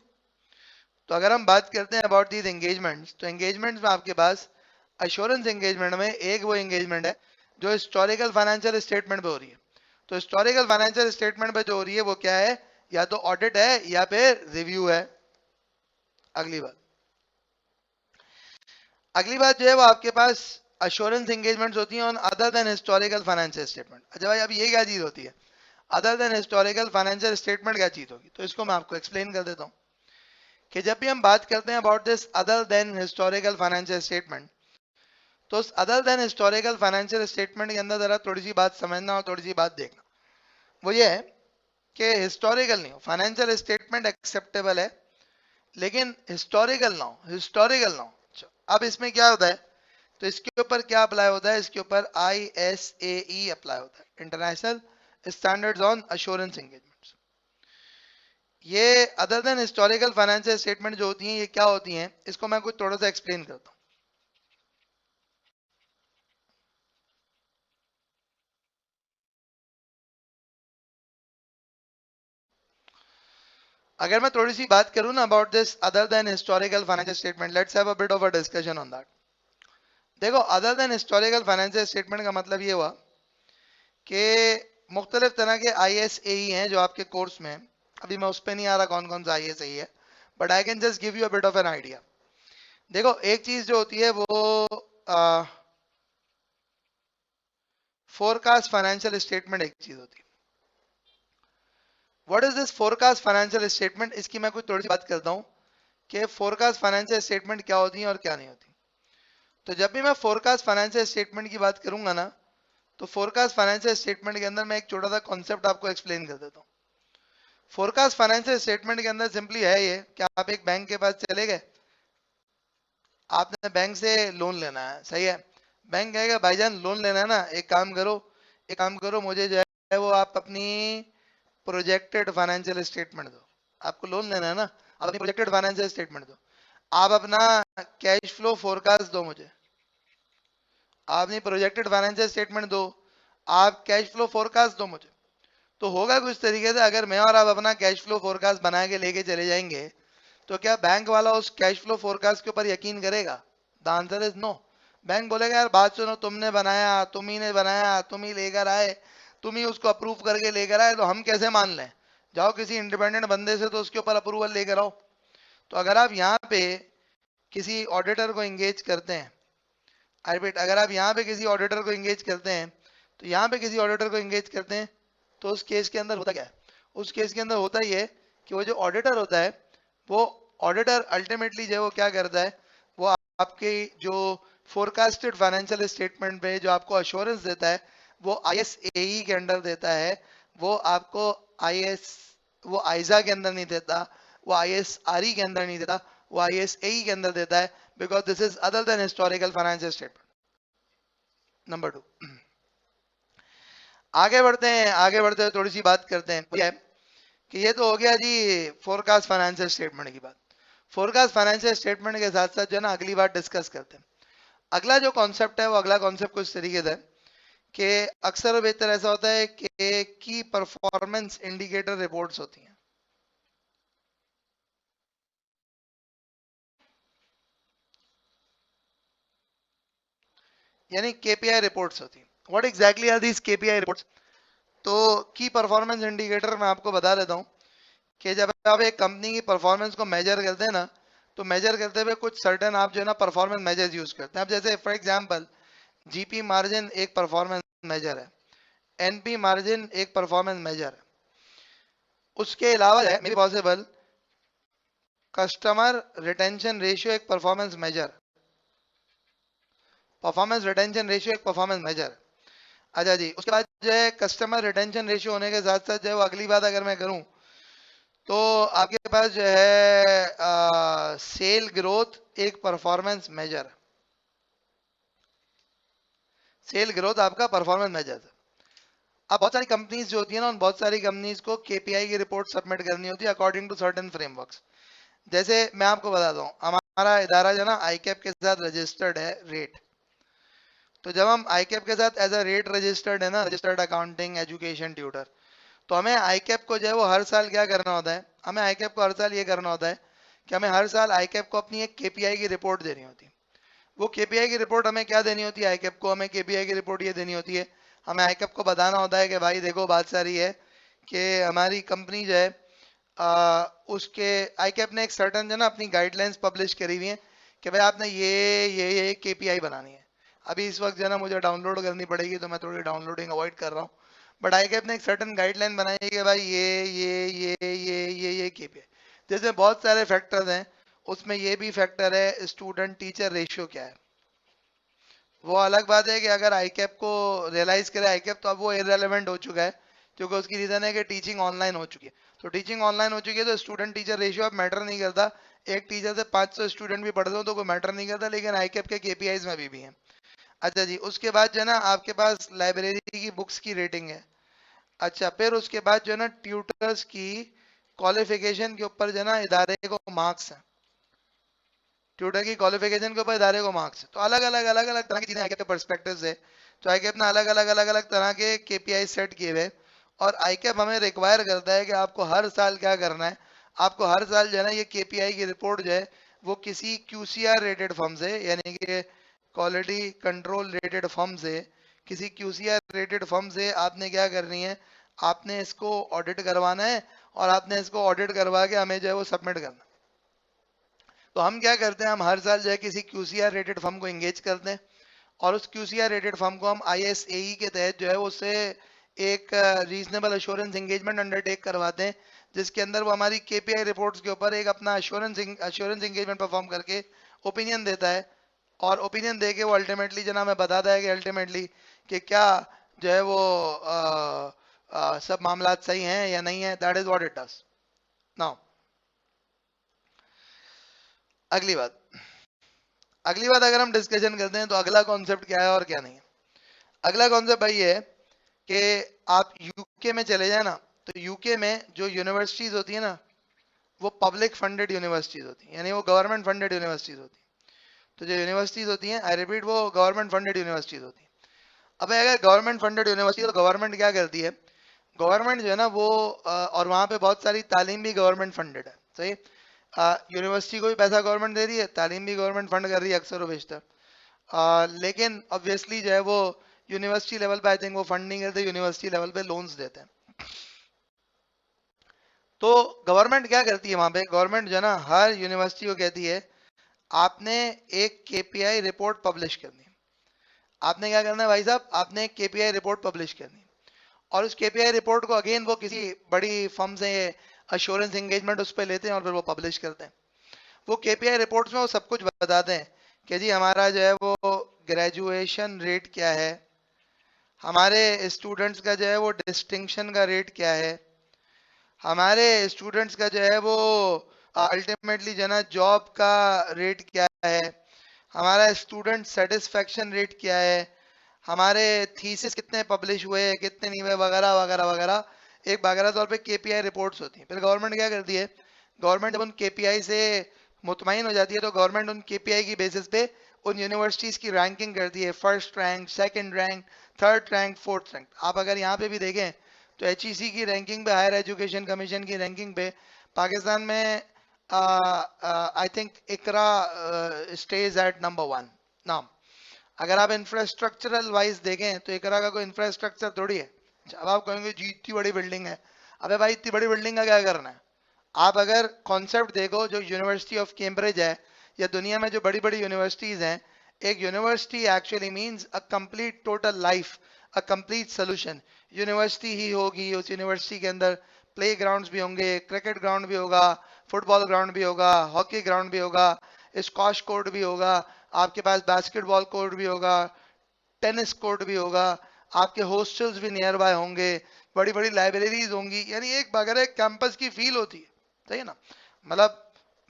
तो अगर हम बात करते हैं अबाउट दीज एंगेजमेंट्स, तो एंगेजमेंट्स में आपके पास एश्योरेंस एंगेजमेंट में एक वो एंगेजमेंट है जो हिस्टोरिकल फाइनेंशियल स्टेटमेंट पे हो रही है। तो हिस्टोरिकल फाइनेंशियल स्टेटमेंट पे जो हो रही है वो क्या है, या तो ऑडिट है या फिर रिव्यू है। अगली बात, अगली बात जो है वो आपके पास अश्योरेंस एंगेजमेंट्स होती हैं on other than historical financial statement. अच्छा भाई अब ये क्या चीज होती है, other than historical financial statement क्या चीज होगी? तो इसको मैं आपको एक्सप्लेन कर देता हूँ कि जब भी हम बात करते हैं about this other than historical financial statement, तो उस other than historical financial statement के अंदर जरा थोड़ी सी बात समझना और थोड़ी सी बात देखना। वो ये है कि हिस्टोरिकल नहीं हो, फाइनेंशियल स्टेटमेंट एक्सेप्टेबल है, लेकिन हिस्टोरिकल ना हो, हिस्टोरिकल ना हो। अच्छा, अब इसमें क्या होता है, तो इसके ऊपर क्या अप्लाई होता है, इसके ऊपर ISAE अप्लाई होता है, international standards on assurance engagements. ये other than historical financial statement जो होती हैं ये क्या होती हैं, इसको मैं कुछ थोड़ा सा एक्सप्लेन करता हूँ। अगर मैं थोड़ी सी बात करूं ना about this other than historical financial statement, let's have a bit of a discussion on that. देखो other than historical financial statement का मतलब ये हुआ कि मुख्तलिफ तरह के ISAE हैं जो आपके कोर्स में हैं। अभी मैं उस पर नहीं आ रहा कौन कौन सा ISAE है, but I can just give you a bit of an idea. देखो एक चीज जो होती है वो फोरकास्ट फाइनेंशियल स्टेटमेंट एक चीज होती है। What is this forecast financial statement, इसकी मैं कुछ थोड़ी सी बात करता हूँ कि फोरकास्ट फाइनेंशियल स्टेटमेंट क्या होती है और क्या नहीं होती। तो जब भी मैं फोरकास्ट फाइनेंशियल स्टेटमेंट की बात करूंगा ना, तो फोरकास्ट फाइनेंशियल स्टेटमेंट के अंदर मैं एक छोटा सा कॉन्सेप्ट आपको एक्सप्लेन कर देता हूँ। फोरकास्ट फाइनेंशियल स्टेटमेंट के अंदर सिंपली है ये कि आप एक बैंक के पास चले गए, आपने बैंक से लोन लेना है, सही है। बैंक कहेगा भाईजान लोन लेना है ना, एक काम करो, एक काम करो, मुझे जो है वो आप अपनी प्रोजेक्टेड फाइनेंशियल स्टेटमेंट दो। आपको लोन लेना है ना, आप अपनी प्रोजेक्टेड फाइनेंशियल स्टेटमेंट दो, आप अपना कैश फ्लो फोरकास्ट दो मुझे, आपने प्रोजेक्टेड फाइनेंशियल स्टेटमेंट दो, आप कैश फ्लो फोरकास्ट दो मुझे। तो होगा कुछ तरीके से, अगर मैं और आप अपना कैश फ्लो फोरकास्ट बना के लेके चले जाएंगे, तो क्या बैंक वाला उस कैश फ्लो फोरकास्ट के ऊपर यकीन करेगा? The answer is no. Bank बोलेगा यार बात सुनो, तुमने बनाया, तुम ही ने बनाया, तुम ही लेकर आए, तुम ही उसको अप्रूव करके लेकर आए, तो हम कैसे मान लें? जाओ किसी इंडिपेंडेंट बंदे से तो उसके ऊपर अप्रूवल लेकर आओ। तो अगर आप यहाँ पे किसी ऑडिटर को एंगेज करते हैं, आई रिपीट, अगर आप यहाँ पे किसी ऑडिटर को एंगेज करते हैं, तो यहाँ पे किसी ऑडिटर को एंगेज करते हैं, तो उस केस के अंदर होता क्या है? उस केस के अंदर होता ये कि वो जो ऑडिटर होता है, वो ऑडिटर अल्टीमेटली जो है वो क्या करता है, वो आपके जो फोरकास्टेड फाइनेंशियल स्टेटमेंट पे जो आपको अश्योरेंस देता है, वो आईएसएई के अंडर देता है। वो आपको आईएस वो आइजा के अंदर नहीं देता, वो आईएसआरई के अंदर नहीं देता, वो आईएसएई के अंदर देता है, because this is other than historical financial statement. Number 2, आगे बढ़ते हैं थोड़ी सी बात करते हैं। क्या है कि ये तो हो गया जी फोरकास्ट फाइनेंशियल स्टेटमेंट की बात। फोरकास्ट फाइनेंशियल स्टेटमेंट के साथ साथ जो है ना अगली बात डिस्कस करते हैं। अगला जो कॉन्सेप्ट है, वो अगला कॉन्सेप्ट कुछ तरीके से है कि अक्सर और बेहतर ऐसा होता है कि की परफॉर्मेंस इंडिकेटर रिपोर्ट्स होती हैं। यानी केपीआई रिपोर्ट्स होती हैं। What exactly are these KPI reports? तो की परफॉर्मेंस इंडिकेटर मैं आपको बता देता हूँ कि जब आप एक कंपनी की परफॉर्मेंस को मेजर करते हैं ना, तो मेजर करते हुए कुछ सर्टेन आप जो है ना परफॉर्मेंस मेजर्स यूज करते हैं। अब जैसे फॉर एग्जांपल जीपी मार्जिन एक परफॉर्मेंस मेजर है, एनपी मार्जिन एक परफॉर्मेंस मेजर है। उसके अलावा है may possible customer retention ratio एक performance measure, performance retention ratio एक परफॉर्मेंस मेजर। अच्छा जी, उसके बाद जो है कस्टमर रिटेंशन रेशियो होने के साथ साथ जो है वो अगली बात अगर मैं करूं, तो आपके पास जो है सेल ग्रोथ एक परफॉर्मेंस मेजर, सेल ग्रोथ आपका परफॉर्मेंस मेजर है। अब बहुत सारी कंपनीज जो होती है ना, उन बहुत सारी कंपनीज को केपीआई की रिपोर्ट सबमिट करनी होती है अकॉर्डिंग टू सर्टेन फ्रेमवर्क्स। जैसे मैं आपको बताता हूँ, हमारा इदारा जो है ना आईकैप के साथ रजिस्टर्ड है रेट। तो जब हम आईकैप के साथ एज अ रेट रजिस्टर्ड है ना, रजिस्टर्ड अकाउंटिंग एजुकेशन ट्यूटर, तो हमें आईकैप को जो है वो हर साल क्या करना होता है, हमें आईकैप को हर साल ये करना होता है कि हमें हर साल आईकैप को अपनी एक केपीआई की रिपोर्ट देनी होती है। वो केपीआई की रिपोर्ट हमें क्या देनी होती है, आईकैप को हमें केपीआई की रिपोर्ट ये देनी होती है, हमें आईकैप को बताना होता है कि भाई देखो बात सारी है कि हमारी कंपनी जो है उसके आईकैप ने एक सर्टन जो ना अपनी गाइडलाइंस पब्लिश करी हुई है कि भाई आपने ये केपीआई बनानी है। अभी इस वक्त जो है ना मुझे डाउनलोड करनी पड़ेगी, तो मैं थोड़ी डाउनलोडिंग अवॉइड कर रहा हूँ। बट आईकैप ने एक सर्टन गाइडलाइन बनाई है कि भाई ये केपीआई, जैसे बहुत सारे फैक्टर्स हैं, उसमें ये भी फैक्टर है स्टूडेंट टीचर रेशियो क्या है। वो अलग बात है कि अगर आईकैप को रियलाइज करे आईकैप, तो अब वो इररेलेवेंट हो चुका है, क्योंकि उसकी रीजन है कि टीचिंग ऑनलाइन हो चुकी है। तो टीचिंग ऑनलाइन हो चुकी है तो स्टूडेंट टीचर रेशियो अब मैटर नहीं करता। एक टीचर से 500 स्टूडेंट भी पढ़ते हो तो कोई मैटर नहीं करता, लेकिन आईकैप के केपीआईज में भी है। अच्छा जी, उसके बाद जो है ना आपके पास लाइब्रेरी की बुक्स की रेटिंग है। अच्छा, फिर उसके बाद जो है ना ट्यूटर्स की क्वालिफिकेशन के ऊपर जो है ना इदारे को मार्क्स है, ट्यूटर की क्वालिफिकेशन के ऊपर इदारे को मार्क्स। तो अलग अलग तरह की चीजें आईकैप के पर्सपेक्टिव से, तो आईकैप ने अलग अलग तरह के केपीआई सेट किए हुए, और आईकैप हमें रिक्वायर करता है कि आपको हर साल क्या करना है, आपको हर साल जो है ना ये केपीआई की रिपोर्ट जो है वो किसी क्यूसीआर रेटेड फर्म से, यानी कि क्वालिटी कंट्रोल रेटेड फर्म से, किसी क्यूसीआर रेटेड फर्म से आपने क्या करनी है, आपने इसको ऑडिट करवाना है, और आपने इसको ऑडिट करवा के हमें जो है वो सबमिट करना है। तो हम क्या करते हैं, हम हर साल जो है किसी क्यूसीआर रेटेड फर्म को एंगेज करते हैं, और उस क्यूसीआर रेटेड फर्म को हम आईएसएई के तहत जो है उससे एक रीजनेबल अश्योरेंस एंगेजमेंट अंडरटेक करवाते हैं, जिसके अंदर वो हमारी केपीआई रिपोर्ट्स के ऊपर एक अपना अश्योरेंस एंगेजमेंट परफॉर्म करके ओपिनियन देता है। और ओपिनियन दे के वो अल्टीमेटली जना हमें बताता है कि अल्टीमेटली कि क्या जो है वो सब मामला सही हैं या नहीं है। That is what it does. Now अगली बात, अगली बात अगर हम डिस्कशन करते हैं तो अगला कॉन्सेप्ट क्या है और क्या नहीं है। अगला कॉन्सेप्ट भाई है कि आप यूके में चले जाए ना, तो यूके में जो यूनिवर्सिटीज होती है ना, वो पब्लिक फंडेड यूनिवर्सिटीज होती है, यानी वो गवर्नमेंट फंडेड यूनिवर्सिटीज होती है। तो जो यूनिवर्सिटीज होती हैं, आई रिपीट, वो गवर्नमेंट फंडेड यूनिवर्सिटीज होती है। अब अगर गवर्नमेंट फंडेड यूनिवर्सिटी, तो गवर्नमेंट क्या करती है, गवर्नमेंट जो है ना वो और वहाँ पे बहुत सारी तालीम भी गवर्नमेंट फंडेड है, सही। यूनिवर्सिटी को भी पैसा गवर्नमेंट दे रही है, तालीम भी गवर्नमेंट फंड कर रही है अक्सर व बेशतर। लेकिन ऑब्वियसली जो है वो यूनिवर्सिटी लेवल पे आई थिंक वो फंड नहीं करते, यूनिवर्सिटी लेवल पे लोन्स देते हैं। तो गवर्नमेंट क्या करती है वहां पे, गवर्नमेंट जो है ना हर यूनिवर्सिटी को कहती है आपने एक केपीआई रिपोर्ट पब्लिश करनी है। आपने क्या करना है भाई साहब, आपने केपीआई रिपोर्ट पब्लिश करनी है, और उस केपीआई रिपोर्ट को अगेन वो किसी बड़ी फर्म से अश्योरेंस एंगेजमेंट उस पर लेते हैं और फिर वो पब्लिश करते हैं। वो केपीआई रिपोर्ट्स में वो सब कुछ बताते हैं कि जी हमारा जो है वो ग्रेजुएशन रेट क्या है, हमारे स्टूडेंट्स का जो है वो डिस्टिंक्शन का रेट क्या है, हमारे स्टूडेंट्स का जो है वो अल्टीमेटली जो है ना जॉब का रेट क्या है, हमारा स्टूडेंट सेटिस्फेक्शन रेट क्या है, हमारे थीसिस कितने पब्लिश हुए हैं कितने नहीं हुए, वगैरह वगैरह वगैरह। एक बाकायदा तौर पे केपीआई रिपोर्ट्स होती हैं। फिर गवर्नमेंट क्या करती है, गवर्नमेंट जब उन केपीआई से मुतमईन हो जाती है तो गवर्नमेंट उन केपीआई की बेसिस पे उन यूनिवर्सिटीज की रैंकिंग करती है, first rank, second rank, third rank, fourth rank. आप अगर यहाँ पे भी देखें तो एचईसी की रैंकिंग पे, हायर एजुकेशन कमीशन की रैंकिंग पे पाकिस्तान में I think Iqra stays at number 1 नाम। अगर आप इंफ्रास्ट्रक्चरल वाइज देखें तो इकरा का कोई इंफ्रास्ट्रक्चर थोड़ी है। अब आप कहेंगे जी इतनी बड़ी बिल्डिंग है, अबे भाई इतनी बड़ी बिल्डिंग का क्या करना है। आप अगर कॉन्सेप्ट देखो, जो यूनिवर्सिटी ऑफ कैम्ब्रिज है या दुनिया में जो बड़ी बड़ी यूनिवर्सिटीज हैं, एक university actually means a complete total life, a complete solution. University ही होगी, उस यूनिवर्सिटी के अंदर प्ले ग्राउंड भी होंगे, क्रिकेट ग्राउंड भी होगा, फुटबॉल ग्राउंड भी होगा, हॉकी ग्राउंड भी होगा, स्क्वाश कोर्ट भी होगा, आपके पास बास्केटबॉल कोर्ट भी होगा, टेनिस कोर्ट भी होगा, आपके हॉस्टल्स भी नियर बाय होंगे, बड़ी बड़ी लाइब्रेरीज होंगी, यानी एक बगैर एक कैंपस की फील होती है। सही है ना। मतलब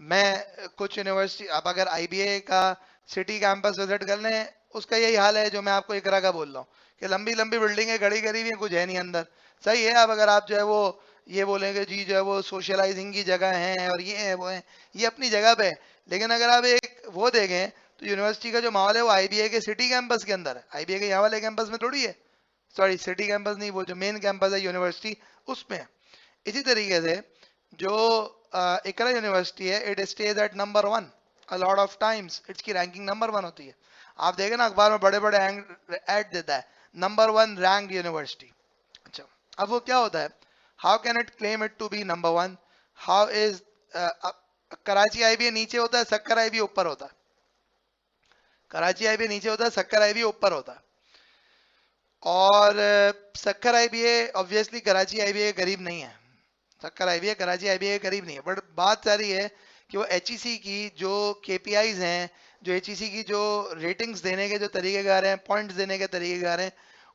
मैं कुछ यूनिवर्सिटी, आप अगर आईबीए का सिटी कैंपस विजिट कर लें, उसका यही हाल है जो मैं आपको इकरा का बोल रहा हूँ कि लंबी लंबी बिल्डिंगें खड़ी करी हुई हैं, कुछ है नहीं अंदर। सही है। अब अगर आप जो है वो ये बोलेंगे जी जो है वो सोशलाइजिंग की जगह है और ये है वो है, ये अपनी जगह पे है। लेकिन अगर आप एक वो देखें तो यूनिवर्सिटी का जो माहौल है वो आईबीए के सिटी कैंपस के अंदर है, आईबीए के यहाँ वाले कैंपस में थोड़ी है। सॉरी, सिटी कैंपस नहीं, वो जो मेन कैंपस है यूनिवर्सिटी उसमें है। इसी तरीके से जो इकरा यूनिवर्सिटी है, it stays at number 1 a lot of times, इसकी रैंकिंग नंबर 1 होती है। आप देखें ना अखबार में बड़े बड़े ऐड देता है, नंबर 1 रैंक यूनिवर्सिटी। अच्छा, अब वो क्या होता है, how can it claim it to be number 1, how is, Karachi IBA नीचे होता है, सक्कर आईबीए ऊपर होता है। कराची आईबीए नीचे होता है, सक्कर आईबीए ऊपर होता है। और सक्कर आईबीए ऑब्वियसली कराची आईबीए के करीब नहीं है, सक्कर आईबीए कराची आईबीए के करीब नहीं है। बट बात सारी है कि वो एचईसी की जो केपीआईज हैं, जो एचईसी की जो रेटिंग्स देने के जो तरीकेकार हैं, पॉइंट्स देने के तरीकेकार हैं,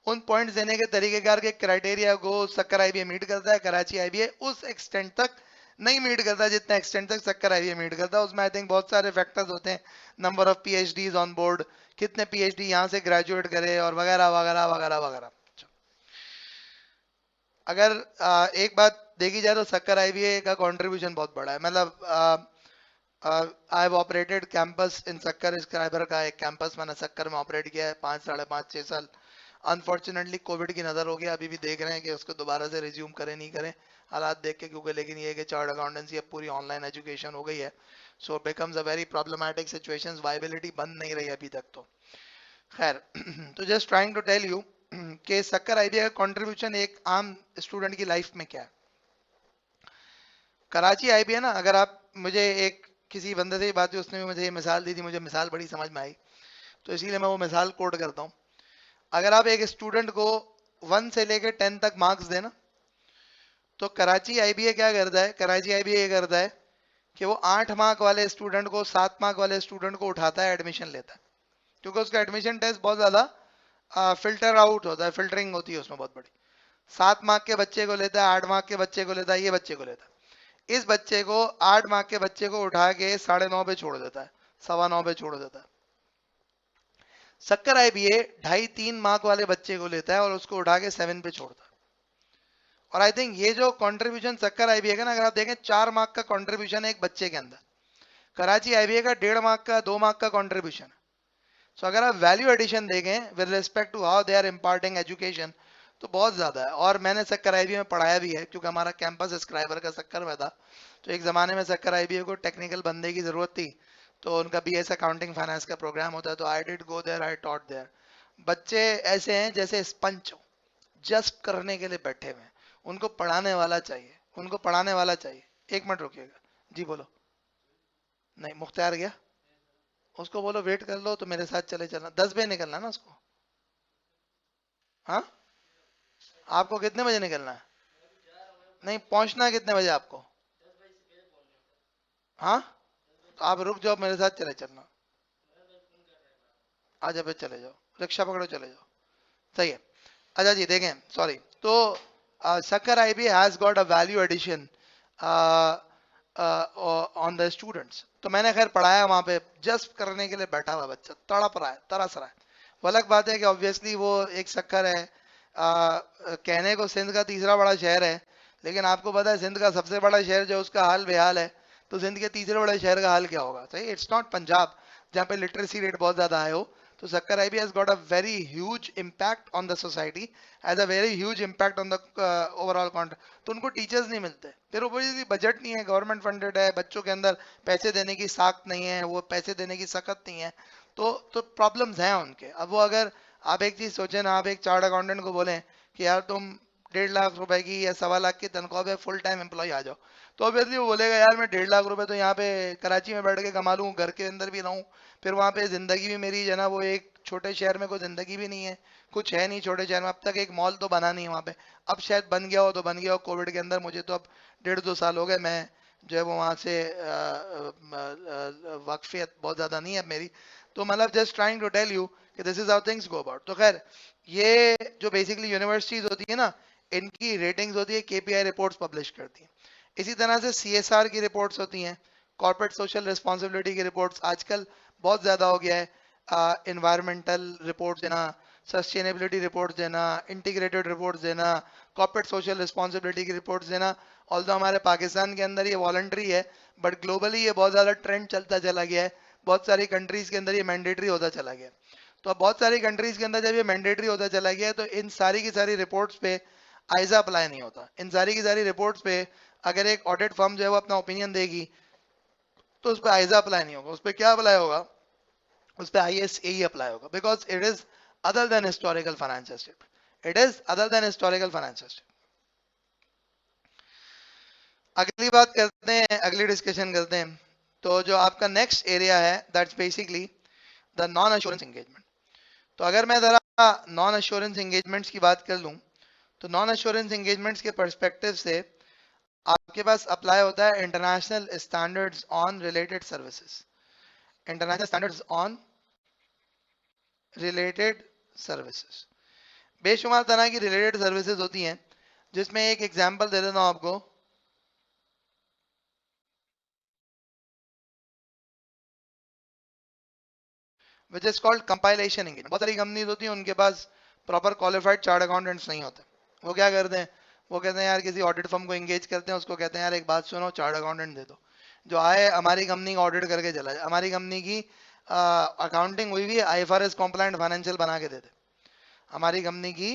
उन पॉइंट्स देने के तरीकेकार के क्राइटेरिया को सक्कर आईबीए मीट करता है, कराची आईबीए उस एक्सटेंट तक नहीं मीट करता जितना एक्सटेंट तक सक्कर आईबीए मीट करता है। उसमें आई थिंक बहुत सारे फैक्टर्स होते हैं, number of PhDs on board, कितने पीएचडी यहाँ से ग्रेजुएट करे और वगैरह वगैरह वगैरह वगैरह। अगर एक बात देखी जाए तो सक्कर आईबीए का कंट्रीब्यूशन बहुत बड़ा है। मतलब I have operated campus in Sukkur, स्क्राइबर का एक कैंपस मैंने सक्कर में ऑपरेट किया है 5 साढ़े 5 6 साल। अनफॉर्चुनेटली कोविड की नज़र हो गया, अभी भी देख रहे हैं कि उसको दोबारा से रिज्यूम करें नहीं करें, हालात देख के, क्योंकि लेकिन ये है कि चार्ट अकाउंटेंसी अब पूरी ऑनलाइन एजुकेशन हो गई है, so becomes a very problematic situation, viability बन नहीं रही अभी तक तो। खैर तो just trying to tell you कि सक्कर आईबीए का कंट्रीब्यूशन एक आम स्टूडेंट की लाइफ में क्या है। कराची आईबीए ना, अगर आप, मुझे एक किसी बंदे से ही बात हुई, उसने भी मुझे ये मिसाल दी थी, मुझे मिसाल बड़ी समझ में आई, तो इसीलिए मैं वो मिसाल कोट करता हूँ। अगर आप एक स्टूडेंट को 1 से लेकर 10 तक मार्क्स देना, तो कराची आईबीए क्या करता है, कराची आईबीए ये करता है कि वो 8 मार्क वाले स्टूडेंट को, 7 मार्क वाले स्टूडेंट को उठाता है, एडमिशन लेता है। क्योंकि उसका एडमिशन टेस्ट बहुत ज्यादा फिल्टर आउट होता है, फिल्टरिंग होती है उसमें बहुत बड़ी। 7 मार्क के बच्चे को लेता है, 8 मार्क के बच्चे को लेता है, ये बच्चे को लेता है। इस बच्चे को, 8 मार्क के बच्चे को उठा के 9:30 पे छोड़ देता है, 9:15 पे छोड़ देता है। सक्कर आईबीए 2.5-3 मार्क वाले बच्चे को लेता है और उसको उठा के 7 पे छोड़ता है। और आई थिंक ये जो कंट्रीब्यूशन सक्कर आईबीए का ना, अगर आप देखें 4 मार्क का कंट्रीब्यूशन है एक बच्चे के अंदर, कराची आईबीए का 1.5 मार्क का, 2 मार्क का कंट्रीब्यूशन है। सो अगर आप वैल्यू एडिशन देखें with respect to how they are imparting education, तो बहुत ज्यादा है। और मैंने सक्कर आईबीए में पढ़ाया भी है, क्योंकि हमारा कैंपस स्क्राइबर का सक्कर में था। तो एक जमाने में सक्कर आईबीए को टेक्निकल बंदे की जरूरत थी, तो उनका बीएस अकाउंटिंग फाइनेंस का प्रोग्राम होता है, तो I did go there, I taught there. बच्चे ऐसे हैं जैसे स्पंज हो, जस्ट करने के लिए बैठे हुए हैं, उनको पढ़ाने वाला चाहिए, उनको पढ़ाने वाला चाहिए। 1 मिनट रुकिएगा जी, बोलो। नहीं, मुख्तार गया, उसको बोलो वेट कर लो तो मेरे साथ चले चलना, 10 बजे निकलना ना उसको। हाँ, आपको कितने बजे निकलना है? नहीं, पहुंचना कितने बजे आपको? हाँ, तो आप रुक जाओ, मेरे साथ चले चलना। आ जाओ, फिर चले जाओ, रिक्शा पकड़ो, चले जाओ। सही है। अच्छा जी, देखें, सॉरी। तो Sukkur IB has got a value addition on the students. तो मैंने खैर पढ़ाया वहां पे, जस्ट करने के लिए बैठा हुआ बच्चा तड़प रहा है, तरस रहा है। वो अलग बात है कि ऑब्वियसली वो एक सक्कर है, कहने को सिंध का तीसरा बड़ा शहर है, लेकिन आपको पता है सिंध का सबसे बड़ा शहर जो उसका हाल बेहाल है, तो सिंध के तीसरे बड़े शहर का हाल क्या होगा? सही, इट्स नॉट पंजाब जहाँ पे लिटरेसी रेट बहुत ज्यादा है हो। तो Sukkur IB has got a very huge impact on the society, has a very huge impact on the overall contract. तो उनको टीचर्स नहीं मिलते, फिर ऊपर बजट नहीं है, गवर्नमेंट फंडेड है, बच्चों के अंदर पैसे देने की साख्त नहीं है, वो पैसे देने की सख्त नहीं है। तो प्रॉब्लम्स हैं उनके। अब वो अगर आप एक चीज सोचें ना, आप एक चार्ट अकाउंटेंट को बोलें कि यार तुम 1.5 लाख रुपए की या 1.25 लाख की तनख्वाह पे फुल टाइम एम्प्लॉय आ जाओ, तो ऑब्वियसली वो बोलेगा यार मैं 1.5 लाख रुपए तो यहाँ पे कराची में बैठ के कमा लूँ, घर के अंदर भी रहूँ, फिर वहाँ पे जिंदगी भी मेरी जो है ना, वो एक छोटे शहर में कोई जिंदगी भी नहीं है, कुछ है नहीं छोटे शहर में, अब तक एक मॉल तो बना नहीं है वहाँ पे। अब शायद बन गया हो तो बन गया हो कोविड के अंदर, मुझे तो अब 1.5-2 साल हो गए, मैं जो है वो वहाँ से वाकफियत बहुत ज़्यादा नहीं है अब मेरी। तो मतलब just trying to tell you कि this is how things go about. तो खैर, ये जो बेसिकली यूनिवर्सिटीज होती है ना, इनकी रेटिंग्स होती है, केपीआई रिपोर्ट्स पब्लिश करती हैं। इसी तरह से सीएसआर की रिपोर्ट्स होती हैं, कॉर्पोरेट सोशल रिस्पॉन्सिबिलिटी की रिपोर्ट्स आजकल बहुत ज़्यादा हो गया है। इन्वायरमेंटल रिपोर्ट्स देना, सस्टेनेबिलिटी रिपोर्ट्स देना, इंटीग्रेटेड रिपोर्ट्स देना, कॉर्पोरेट सोशल रिस्पॉन्सिबिलिटी की रिपोर्ट्स देना। ऑल्दो हमारे पाकिस्तान के अंदर ये वॉलंटरी है, बट ग्लोबली ये बहुत ज़्यादा ट्रेंड चलता चला गया है, बहुत सारी कंट्रीज के अंदर ये मैंडेटरी होता चला गया। तो अब बहुत सारी कंट्रीज के अंदर जब ये मैंडेटरी होता चला गया, तो इन सारी की सारी रिपोर्ट्स पे आइजा अप्लाई नहीं होता। इन सारी की सारी रिपोर्ट्स पे अगर एक ऑडिट फर्म जो है वो अपना ओपिनियन देगी, तो उस पर आइजा अप्लाई नहीं होगा, उस पर क्या अप्लाई होगा? उस पर ISAE अप्लाई होगा, because it is other than historical financial statement, it is other than historical financial statement. अगली बात करते हैं, अगली डिस्कशन करते हैं। तो जो आपका नेक्स्ट एरिया है, that's basically the non assurance engagement. तो अगर मैं जरा नॉन अश्योरेंस एंगेजमेंट्स की बात कर लूं, तो नॉन अश्योरेंस एंगेजमेंट्स के पर्सपेक्टिव से आपके पास अप्लाई होता है international standards on related services. International standards on related services, बेशुमार तरह की रिलेटेड सर्विसेज होती हैं, जिसमें एक एग्जांपल दे देता हूं आपको। Which is called compilation engagement. बहुत सारी कंपनीज होती हैं, उनके पास प्रॉपर क्वालिफाइड चार्ट अकाउंटेंट्स नहीं होते। वो क्या करते हैं, वो कहते हैं यार किसी ऑडिट फर्म को एंगेज करते हैं, उसको कहते हैं यार एक बात सुनो, चार्ट अकाउंटेंट दे दो, जो आए हमारी कंपनी का ऑडिट करके चला जाए, हमारी कंपनी की अकाउंटिंग हुई भी है, IFRS कॉम्प्लाइंट फाइनेंशियल बना के दे दे, हमारी कंपनी की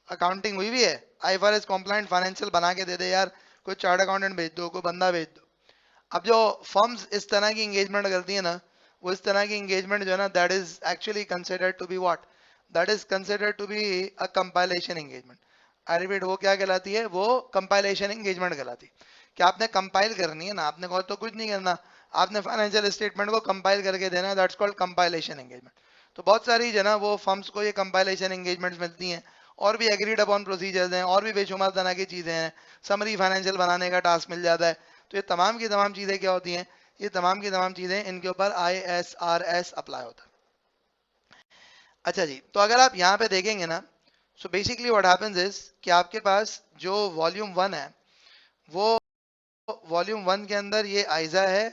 अकाउंटिंग हुई भी है, IFRS कॉम्प्लाइंट फाइनेंशियल बना के दे दे यार, कोई चार्ट अकाउंटेंट भेज दो, कोई बंदा भेज दो। अब जो फर्म्स इस तरह की एंगेजमेंट करती है ना, वो इस तरह की एंगेजमेंट जो है ना, that is actually considered to be what, that is considered to be a compilation engagement. I repeat, वो क्या कहलाती है? वो कंपाइलेशन एंगेजमेंट कहलाती है। कि आपने कंपाइल करनी है ना, आपने कहा तो कुछ नहीं करना, आपने फाइनेंशियल स्टेटमेंट को कंपाइल करके देना है, दैट्स कॉल्ड कंपाइलेशन एंगेजमेंट। तो बहुत सारी जो है ना वो फर्म्स को ये कंपाइलेशन एंगेजमेंट्स मिलती हैं, और भी एग्रीड अपॉन प्रोसीजर्स हैं, और भी बेशुमार तरह की चीजें हैं, समरी फाइनेंशियल बनाने का टास्क मिल जाता है। तो ये तमाम की तमाम चीजें क्या होती हैं? ये तमाम की तमाम चीजें, इनके ऊपर ISRS अप्लाई होता है। अच्छा जी, तो अगर आप यहाँ पे देखेंगे ना, so basically what happens is कि आपके पास जो वॉल्यूम 1 है, वो वॉल्यूम 1 के अंदर ये आइजा है,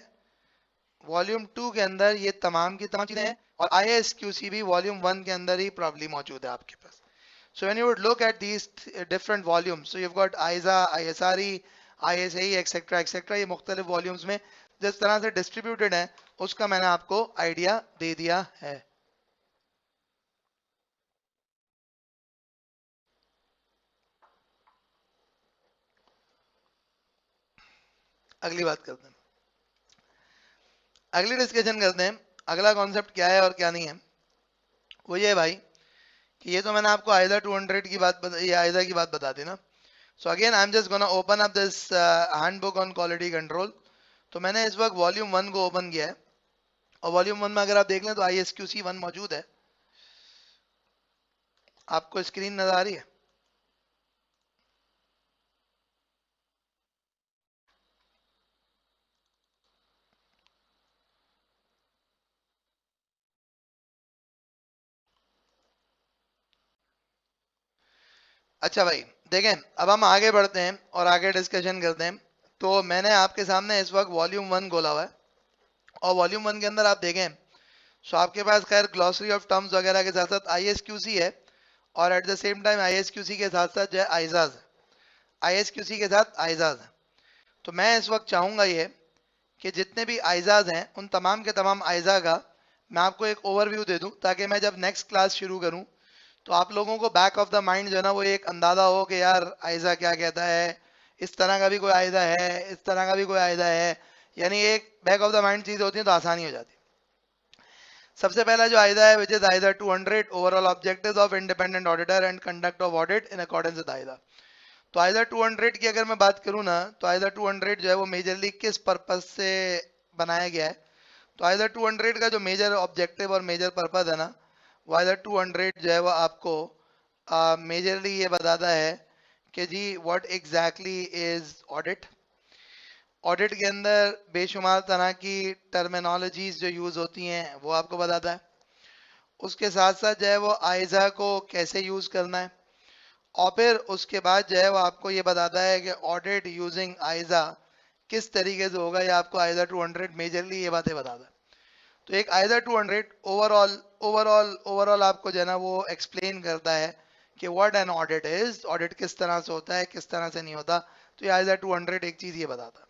वॉल्यूम 2 के अंदर ये तमाम की तमाम चीजें हैं, और ISQC भी वॉल्यूम 1 के अंदर ही प्रॉब्लम मौजूद है आपके पास। So when you would look at these different volumes, so you've got ISA, ISRE, ISAE, etc., etc. ये मुख्तलिफ वॉल्यूम्स में जिस तरह से डिस्ट्रीब्यूटेड है, उसका मैंने आपको आइडिया दे दिया है। अगली बात करते हैं, अगली डिस्कशन करते हैं। अगला कॉन्सेप्ट क्या है और क्या नहीं है, वो ये है भाई कि ये तो मैंने आपको आयदा 200 की बात ये आयदा की बात बता दी ना। So again I am just gonna open up this handbook on quality control. तो मैंने इस वक्त वॉल्यूम 1 को ओपन किया है, और वॉल्यूम 1 में अगर आप देख लें तो ISQC 1 मौजूद है। आपको स्क्रीन नजर आ रही है? अच्छा भाई, देखें, अब हम आगे बढ़ते हैं और आगे डिस्कशन करते हैं। तो मैंने आपके सामने इस वक्त वॉल्यूम 1 खोला हुआ है, और वॉल्यूम 1 के अंदर आप देखें, सो आपके पास खैर ग्लॉसरी ऑफ टर्म्स वगैरह के साथ साथ आईएसक्यूसी है, और एट द सेम टाइम आईएसक्यूसी के साथ साथ जो है आइजाज है, आईएसक्यूसी के साथ आइजाज है। तो मैं इस वक्त चाहूंगा ये कि जितने भी आइजाज हैं उन तमाम के तमाम आइजा का मैं आपको एक ओवरव्यू दे दूं, ताकि मैं जब नेक्स्ट क्लास शुरू करूं तो आप लोगों को बैक ऑफ द माइंड जो है ना वो एक अंदाजा हो कि यार आइजा क्या कहता है, इस तरह का भी कोई आइजा है, इस तरह का भी कोई आइजा है। यानी एक बैक ऑफ द माइंड चीज होती है तो आसानी हो जाती है। सबसे पहला जो आइजा है which is ISA 200, overall objectives of independent auditor and conduct of audit in accordance with ISA. तो आइजा 200 की अगर मैं बात करूं ना, तो आइजा 200 जो है वो मेजरली किस पर्पज से बनाया गया है। तो आइजा 200 का जो मेजर ऑब्जेक्टिव और मेजर पर्पज है ना, वो आइजा 200 जो है वो आपको मेजरली ये बताता है कि जी what exactly is audit. Audit के अंदर बेशुमार तरह की टर्मिनोलॉजीज जो यूज होती हैं वो आपको बताता है। उसके साथ साथ जो है वो आइजा को कैसे यूज करना है, और फिर उसके बाद जो है वो आपको ये बताता है कि ऑडिट यूजिंग आइजा किस तरीके से होगा। ये आपको आइजा 200 मेजरली ये बातें बताता है। तो एक आइजा 200 ओवरऑल ओवरऑल ओवरऑल आपको जो है ना वो एक्सप्लेन करता है कि what an audit is, audit किस तरह से होता है, किस तरह से नहीं होता। तो ये आइजा 200 एक चीज ये बताता है।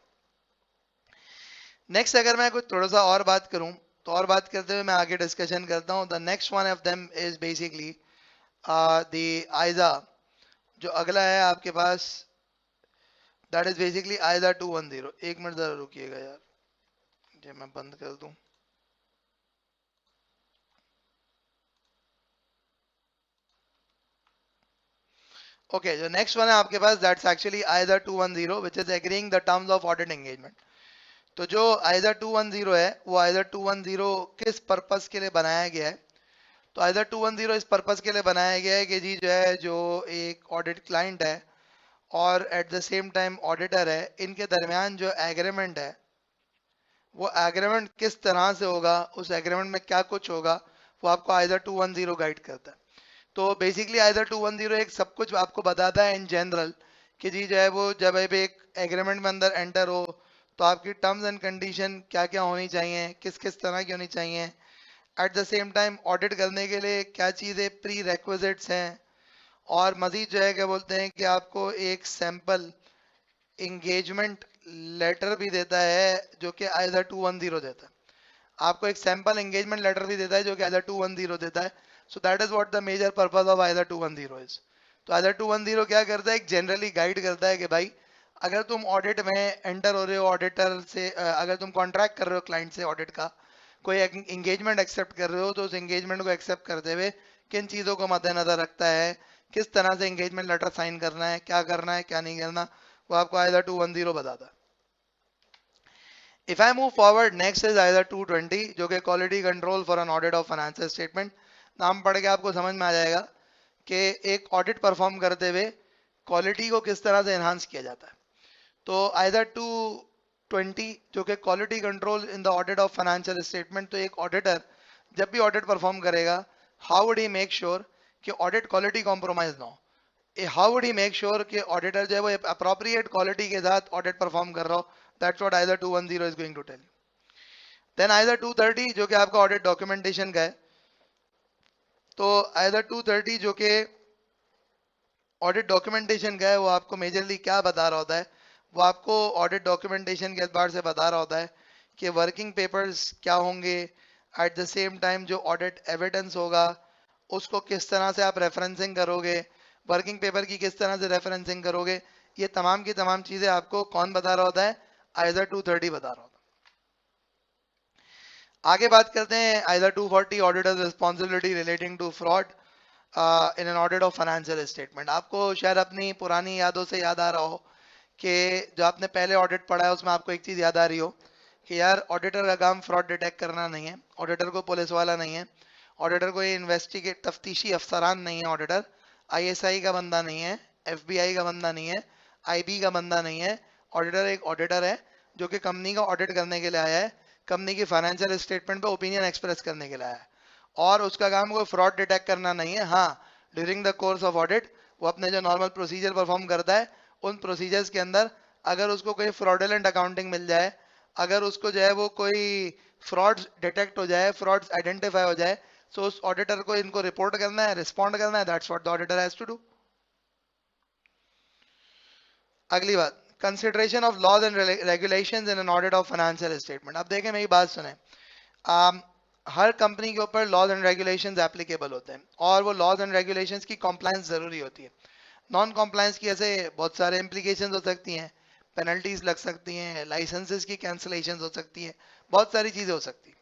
नेक्स्ट अगर मैं कुछ थोड़ा सा और बात करूं, तो और बात करते हुए मैं आगे डिस्कशन करता हूं। The next one of them is basically the ISA. जो अगला है आपके पास, दैट इज बेसिकली आइजा 210। एक मिनट जरा रुकिएगा यार, ये मैं बंद कर दूं। ओके, जो नेक्स्ट वन है आपके पास, that's actually ISA 210 which is agreeing the terms of audit engagement. तो जो आइजा 210 है वो आइजा 210 किस पर्पस के लिए बनाया गया है। तो आइजा 210 इस पर्पस के लिए बनाया गया है कि जी जो है जो एक ऑडिट क्लाइंट है और at the same time auditor है, इनके दरमियान जो एग्रीमेंट है वो एग्रीमेंट किस तरह से होगा, उस एग्रीमेंट में क्या कुछ होगा, वो आपको आइजा 210 गाइड करता है। तो बेसिकली आइजा 210 एक सब कुछ आपको बताता है इन जनरल कि जी जो है वो जब आप एक एग्रीमेंट में अंदर एंटर हो तो आपकी टर्म्स एंड कंडीशन क्या क्या होनी चाहिए, किस किस तरह की होनी चाहिए। At the same time audit करने के लिए क्या चीज़ें प्री रेक्विजिट्स हैं, और मजीद जो है क्या बोलते हैं कि आपको एक सैंपल इंगेजमेंट लेटर भी देता है जो कि आइजा 210 देता है। आपको एक सैंपल एंगेजमेंट लेटर भी देता है जो कि आइजा 210 देता है। So that is what the major purpose of ISA 210 is. तो आइजा 210 क्या करता है, एक जनरली गाइड करता है कि भाई अगर तुम ऑडिट में एंटर हो रहे हो, ऑडिटर से अगर तुम कॉन्ट्रैक्ट कर रहे हो क्लाइंट से ऑडिट का, कोई एंगेजमेंट एक्सेप्ट कर रहे हो, तो उस एंगेजमेंट को एक्सेप्ट करते हुए किन चीज़ों को मद्देनजर रखता है, किस तरह से एंगेजमेंट लेटर साइन करना है, क्या करना है क्या नहीं करना, वो आपको आइजा 210 बताता है। If I move forward, next is either 220 जो कि quality control for an audit of financial statement. नाम पढ़ के आपको समझ में आ जाएगा कि एक ऑडिट परफॉर्म करते हुए क्वालिटी को किस तरह से एनहांस किया जाता है। तो either 220 जो कि quality control in the audit of financial statement. तो एक ऑडिटर जब भी ऑडिट परफॉर्म करेगा, how would he make sure कि ऑडिट क्वालिटी कॉम्प्रोमाइज ना हो। How would he make sure कि ऑडिटर जो है वो अप्रोप्रिएट क्वालिटी के साथ ऑडिट परफॉर्म कर रहा हो। That's what ISA 210 is going to tell you. Then ISA 230 जो कि आपका ऑडिट डॉक्यूमेंटेशन का है। तो आइजा 230 जो कि ऑडिट डॉक्यूमेंटेशन का है, वो आपको मेजरली क्या बता रहा होता है, वो आपको ऑडिट डॉक्यूमेंटेशन के एतबार से बता रहा होता है कि वर्किंग पेपर्स क्या होंगे, एट द सेम टाइम जो ऑडिट एविडेंस होगा उसको किस तरह से आप रेफरेंसिंग करोगे, वर्किंग पेपर की किस तरह से रेफरेंसिंग करोगे। ये तमाम की तमाम चीजें आपको कौन बता रहा होता है, आइजा 230 बता रहा होता है। आगे बात करते हैं ISA 240 auditors responsibility relating to fraud in an audit of financial statement. आपको शायद अपनी पुरानी यादों से याद आ रहा हो कि जो आपने पहले ऑडिट पढ़ा है उसमें आपको एक चीज़ याद आ रही हो कि यार ऑडिटर का काम फ्रॉड डिटेक्ट करना नहीं है, ऑडिटर को पुलिस वाला नहीं है। ऑडिटर कोई इन्वेस्टिगेट तफ्तीशी अफसरान नहीं है। ऑडिटर आईएसआई का बंदा नहीं है, एफबीआई का बंदा नहीं है, आईबी का बंदा नहीं है। ऑडिटर एक ऑडिटर है जो कि कंपनी का ऑडिट करने के लिए आया है, कंपनी की फाइनेंशियल स्टेटमेंट पे ओपिनियन एक्सप्रेस करने के लिए आया है, और उसका काम कोई फ्रॉड डिटेक्ट करना नहीं है। हाँ, during the course of audit वो अपने जो नॉर्मल प्रोसीजर परफॉर्म करता है, उन प्रोसीजर्स के अंदर अगर उसको कोई फ्रॉडुलेंट अकाउंटिंग मिल जाए, अगर उसको जो है वो कोई फ्रॉड्स डिटेक्ट हो जाए, फ्रॉड्स आइडेंटिफाई हो जाए, तो उस ऑडिटर को इनको रिपोर्ट करना है, रिस्पॉन्ड करना है। That's what the auditor has to do. अगली बात, consideration of laws and regulations in an audit of financial statement. अब देखें, मेरी बात सुने। हर कंपनी के ऊपर लॉज एंड रेगुलेशंस एप्लीकेबल होते हैं, और वो लॉज एंड रेगुलेशंस की कॉम्प्लायंस जरूरी होती है। नॉन कॉम्प्लायंस की ऐसे बहुत सारे इम्प्लीकेशंस हो सकती हैं, पेनल्टीज लग सकती हैं, लाइसेंसेस की कैंसलेशन हो सकती है, बहुत सारी चीजें हो सकती हैं।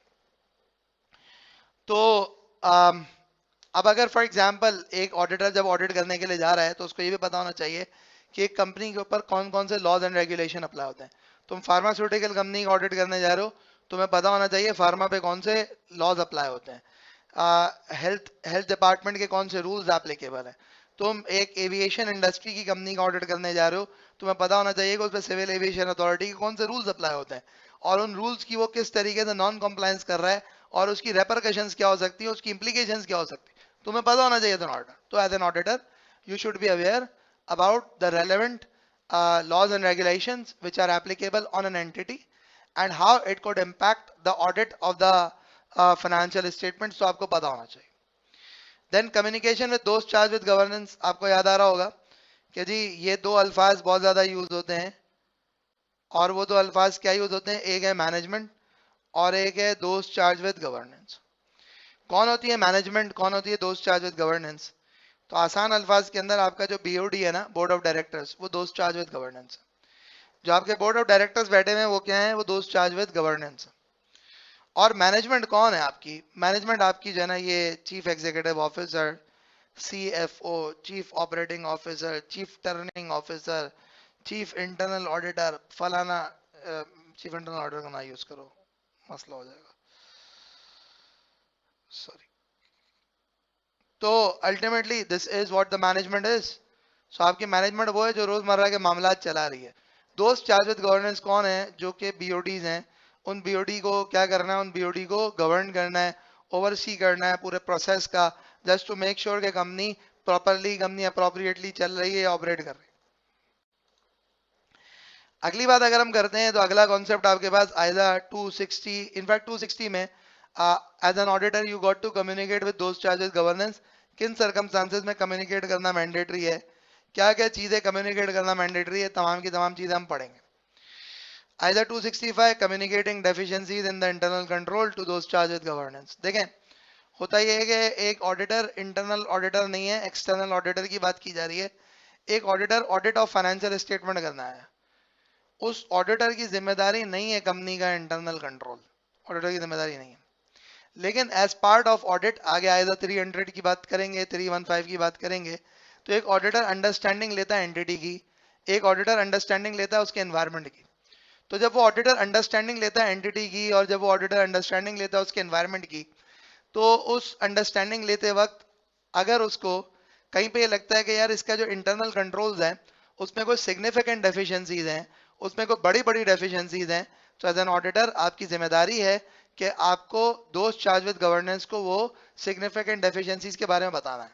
तो अब अगर फॉर एग्जांपल एक ऑडिटर जब ऑडिट करने के लिए जा रहा है, तो उसको ये भी पता होना चाहिए कि एक कंपनी के ऊपर कौन कौन से लॉज एंड रेगुलेशन अप्लाई होते हैं। तुम फार्मास्यूटिकल कंपनी का ऑडिट करने जा रहे हो, तुम्हें पता होना चाहिए फार्मा पे कौन से लॉज अप्लाई होते हैं, हेल्थ हेल्थ डिपार्टमेंट के कौन से रूल्स एप्लीकेबल है। तुम एक एविएशन इंडस्ट्री की कंपनी का ऑडिट करने जा रहे हो, तुम्हें पता होना चाहिए कि उस पर सिविल एविएशन अथॉरिटी के कौन से रूल्स अप्लाई होते हैं, और उन रूल्स की वो किस तरीके से नॉन कंप्लायंस कर रहा है, और उसकी रेपरकशंस क्या हो सकती है, उसकी इंप्लीकेशंस क्या हो सकती है, तुम्हें पता होना चाहिए। तो as an auditor you should be aware about the relevant laws and regulations which are applicable on an entity and how it could impact the audit of the financial statements, तो आपको पता होना चाहिए। Then communication with those charge with governance. आपको याद आ रहा होगा कि जी ये दो अल्फाज बहुत ज्यादा यूज होते हैं, और वो दो अल्फाज क्या यूज होते हैं, एक है मैनेजमेंट और एक है दोस्त चार्ज विद गवर्नेंस। कौन होती है मैनेजमेंट, कौन होती है दोस्त चार्ज विद गवर्नेंस? तो आसान अल्फाज के अंदर आपका जो बीओडी है ना, बोर्ड ऑफ डायरेक्टर्स, वो दोस्त चार्ज विद गवर्नेंस। जो आपके बोर्ड ऑफ डायरेक्टर्स बैठे हुए हैं वो क्या है, वो दोस्त चार्ज विद गवर्नेंस। और मैनेजमेंट कौन है आपकी? मैनेजमेंट आपकी जो है ना, ये chief executive officer, CFO, chief operating officer, chief turning officer, chief internal auditor, फलाना। चीफ इंटरनल ऑडिटर का ना यूज करो, मसला हो जाएगा, सॉरी। तो ultimately this is what the management is. So आपकी मैनेजमेंट वो है जो रोजमर्रा के मामला चला रही है। दोस्त चार्ज विद गवर्नेंस कौन है? जो कि बीओडीज हैं। उन बीओडी को क्या करना है, उन बीओडी को गवर्न करना है, ओवरसी करना है पूरे प्रोसेस का, जस्ट टू मेक श्योर कि कंपनी प्रॉपरली, कंपनी अप्रोप्रिएटली चल रही है, ऑपरेट कर रही है। अगली बात अगर हम करते हैं, तो अगला कॉन्सेप्ट आपके पास आएगा 260। इनफैक्ट 260 में as an auditor you got to communicate with those charge with governance. किन सर्कमस्टांसेस में कम्युनिकेट करना मैंडेटरी है, क्या क्या चीजें कम्युनिकेट करना मैंडेटरी है, तमाम की तमाम चीजें हम पढ़ेंगे। ISA 265 communicating deficiencies in the internal control to those charge with governance. देखें, होता यह है कि एक ऑडिटर इंटरनल ऑडिटर नहीं है, एक्सटर्नल ऑडिटर की बात की जा रही है। एक auditor audit of financial statement करना है, उस ऑडिटर की जिम्मेदारी नहीं है कंपनी का इंटरनल कंट्रोल, ऑडिटर की जिम्मेदारी नहीं है। लेकिन एज पार्ट ऑफ ऑडिट आगे आएगा 300 की बात करेंगे, 315 की बात करेंगे, तो एक ऑडिटर अंडरस्टैंडिंग लेता है एंटिटी की, एक ऑडिटर अंडरस्टैंडिंग लेता है उसके एनवायरनमेंट की। तो जब वो ऑडिटर अंडरस्टैंडिंग लेता है एंटिटी की, और जब वो ऑडिटर अंडरस्टैंडिंग लेता है उसके एनवायरनमेंट की, तो उस अंडरस्टैंडिंग लेते वक्त अगर उसको कहीं पे ये लगता है कि यार इसका जो इंटरनल कंट्रोल्स है उसमें कोई सिग्निफिकेंट डेफिशिएंसीज हैं, उसमें कोई बड़ी बड़ी डेफिशिएंसीज हैं, तो एज एन ऑडिटर आपकी जिम्मेदारी है कि आपको दोस्त चार्ज विद गवर्नेंस को वो सिग्निफिकेंट डेफिशिएंसीज के बारे में बताना है।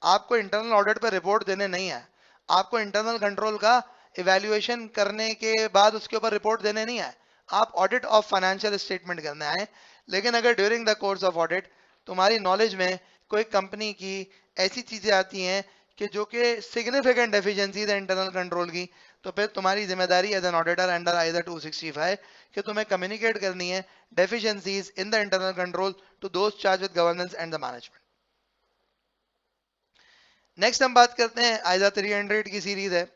आपको इंटरनल ऑडिट पर रिपोर्ट देने नहीं है, आपको इंटरनल कंट्रोल का इवैल्यूएशन करने के बाद उसके ऊपर रिपोर्ट देने नहीं है, आप ऑडिट ऑफ फाइनेंशियल स्टेटमेंट करने आए। लेकिन अगर during the course of audit तुम्हारी नॉलेज में कोई कंपनी की ऐसी चीजें आती हैं कि जो कि सिग्निफिकेंट डेफिशिएंसीज है इंटरनल कंट्रोल की, तो फिर तुम्हारी जिम्मेदारी as an auditor under either 265 कि तुम्हें कम्युनिकेट करनी है deficiencies in the internal control to those charge with governance and the management. Next हम बात करते हैं आइजा 300 की सीरीज है।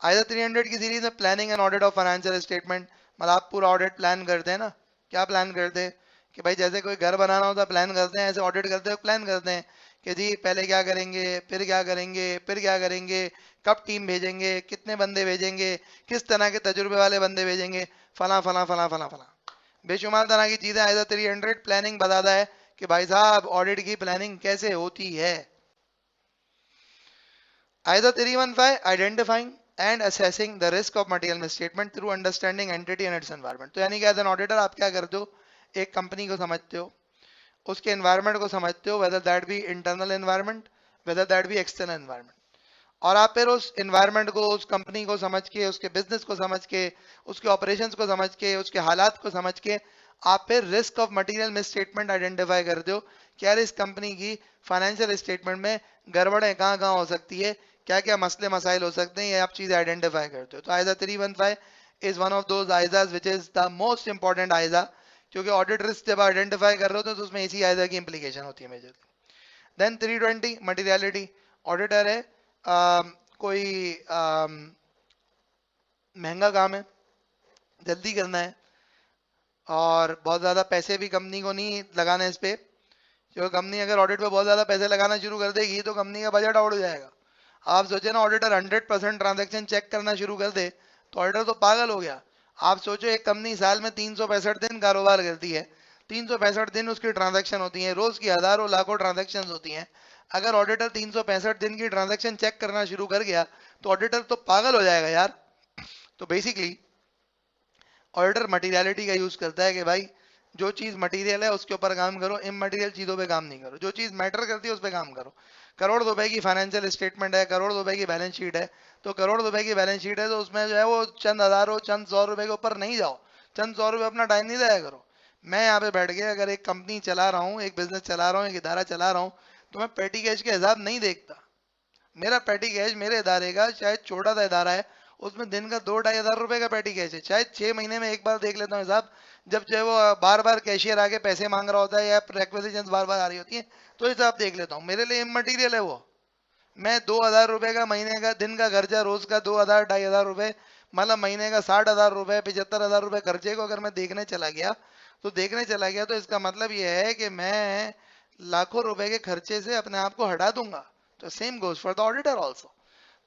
आइजा 300 की सीरीज में planning and audit of financial statement. मतलब आप पूरा ऑडिट प्लान करते हैं ना, क्या प्लान करते हैं कि भाई जैसे कोई घर बनाना होता है प्लान करते हैं, ऐसे ऑडिट करते हैं प्लान करते हैं कि जी पहले क्या करेंगे, फिर क्या करेंगे, फिर क्या करेंगे, कब टीम भेजेंगे, कितने बंदे भेजेंगे, किस तरह के तजुर्बे वाले बंदे भेजेंगे, फला फला फला फला फला, बेशुमार तरह की चीजें। आइजा 300 प्लानिंग बताता है कि भाई साहब ऑडिट की प्लानिंग कैसे होती है। आइजा 315 identifying and assessing the risk of material misstatement through understanding entity and it's environment. तो यानी कि एज एन ऑडिटर आप क्या करते हो, एक कंपनी को समझते हो, उसके एनवायरनमेंट को समझते हो, whether that be internal environment, whether that be external environment, और आप फिर उस एनवायरनमेंट को, उस कंपनी को समझ के, उसके बिजनेस को समझ के, उसके ऑपरेशंस को समझ के, उसके हालात को समझ के आप फिर risk of material miss statement identify करते हो कि यार इस कंपनी की फाइनेंशियल स्टेटमेंट में गड़बड़ें कहाँ कहाँ हो सकती है, क्या क्या मसले मसाइल हो सकते हैं, ये आप चीजें आइडेंटिफाई करते हो। तो ISA 315 is one of those ISAs which is the most important ISA, क्योंकि ऑडिट रिस्क जब आइडेंटिफाई कर रहे हो तो उसमें इसी आइजा की इंप्लीकेशन होती है मेजरली। देन 320 मटेरियलिटी, ऑडिटर है, कोई महंगा काम है, जल्दी करना है, और बहुत ज्यादा पैसे भी कंपनी को नहीं लगाना है इस पे, क्योंकि कंपनी अगर ऑडिट पे बहुत ज्यादा पैसे लगाना शुरू कर देगी तो कंपनी का बजट आउट हो जाएगा। आप सोचे ना, ऑडिटर 100% ट्रांजेक्शन चेक करना शुरू कर दे तो ऑडिटर तो पागल हो गया। आप सोचो एक कंपनी साल में 365 दिन कारोबार करती है, 365 दिन उसकी ट्रांजेक्शन होती है, रोज की हजारों लाखों ट्रांजेक्शन होती हैं। अगर ऑडिटर 365 दिन की ट्रांजेक्शन चेक करना शुरू कर गया तो ऑडिटर तो पागल हो जाएगा यार। तो बेसिकली ऑडिटर मटीरियलिटी का यूज करता है कि भाई जो चीज मटेरियल है उसके ऊपर काम करो, इमटेरियल चीजों पे काम नहीं करो, जो चीज मैटर करती है उस पर काम करो। करोड़ रुपए की फाइनेंशियल स्टेटमेंट है, करोड़ रुपए की बैलेंस शीट है, तो करोड़ रुपए की बैलेंस शीट है तो उसमें जो है वो चंद हजारों चंद सौ रुपए के ऊपर नहीं जाओ, चंद सौ रुपए अपना टाइम नहीं जाया करो। मैं यहाँ पे बैठ के अगर एक कंपनी चला रहा हूँ, एक बिजनेस चला रहा हूँ, एक इदारा चला रहा हूँ, तो मैं पेटी कैश के हिसाब नहीं देखता। मेरा पेटी कैश मेरे इदारे का शायद छोटा सा इदारा है, उसमें दिन का 2-2.5 हज़ार रुपए का पेटी कैश है, शायद 6 महीने में एक बार देख लेता हूँ हिसाब, जब जो है वो बार बार कैशियर आके पैसे मांग रहा होता है या रिक्वेजिशंस बार बार आ रही होती है तो हिसाब देख लेता हूँ। मेरे लिए इमटेरियल है वो। मैं 2,000 रुपए का महीने का दिन का खर्चा, रोज का 2,000-2,500 रुपए, मतलब महीने का 60,000 रुपए, 75,000 रुपए खर्चे को अगर मैं देखने चला गया तो इसका मतलब ये है कि मैं लाखों रुपए के खर्चे से अपने आप को हटा दूंगा। तो same goes for the auditor also.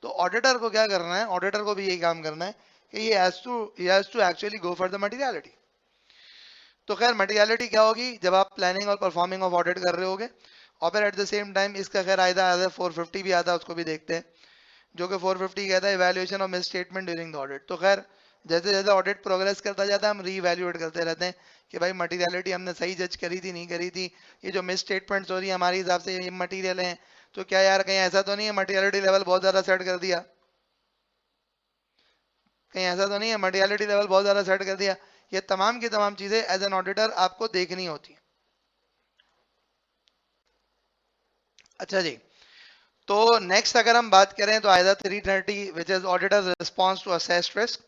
तो ऑडिटर को क्या करना है, ऑडिटर को भी यही काम करना है कि ये has to actually go for the materiality. तो खैर मटेरियलिटी क्या होगी, जब आप प्लानिंग और परफॉर्मिंग ऑफ ऑडिट कर रहे होगे, और फिर एट द सेम टाइम इसका खैर आयदा 450 भी आता है, उसको भी देखते हैं, जो कि 450 कहता है evaluation of miss statement during the audit. तो खैर जैसे जैसे ऑडिट प्रोग्रेस करता जाता है हम रीवैल्यूएट करते रहते हैं कि भाई मटेरियलिटी हमने सही जज करी थी नहीं करी थी, ये जो मिस स्टेटमेंट्स हो रही है हमारे हिसाब से ये मटीरियल है, तो क्या यार कहीं ऐसा तो नहीं है मटेरियलिटी लेवल बहुत ज्यादा सेट कर दिया, कहीं ऐसा तो नहीं है मटेरियलिटी लेवल बहुत ज्यादा सेट कर दिया। ये तमाम की तमाम चीजें एज एन ऑडिटर आपको देखनी होती है। अच्छा जी, तो नेक्स्ट अगर हम बात करें तो ISA 330 which is auditor response to assessed risk.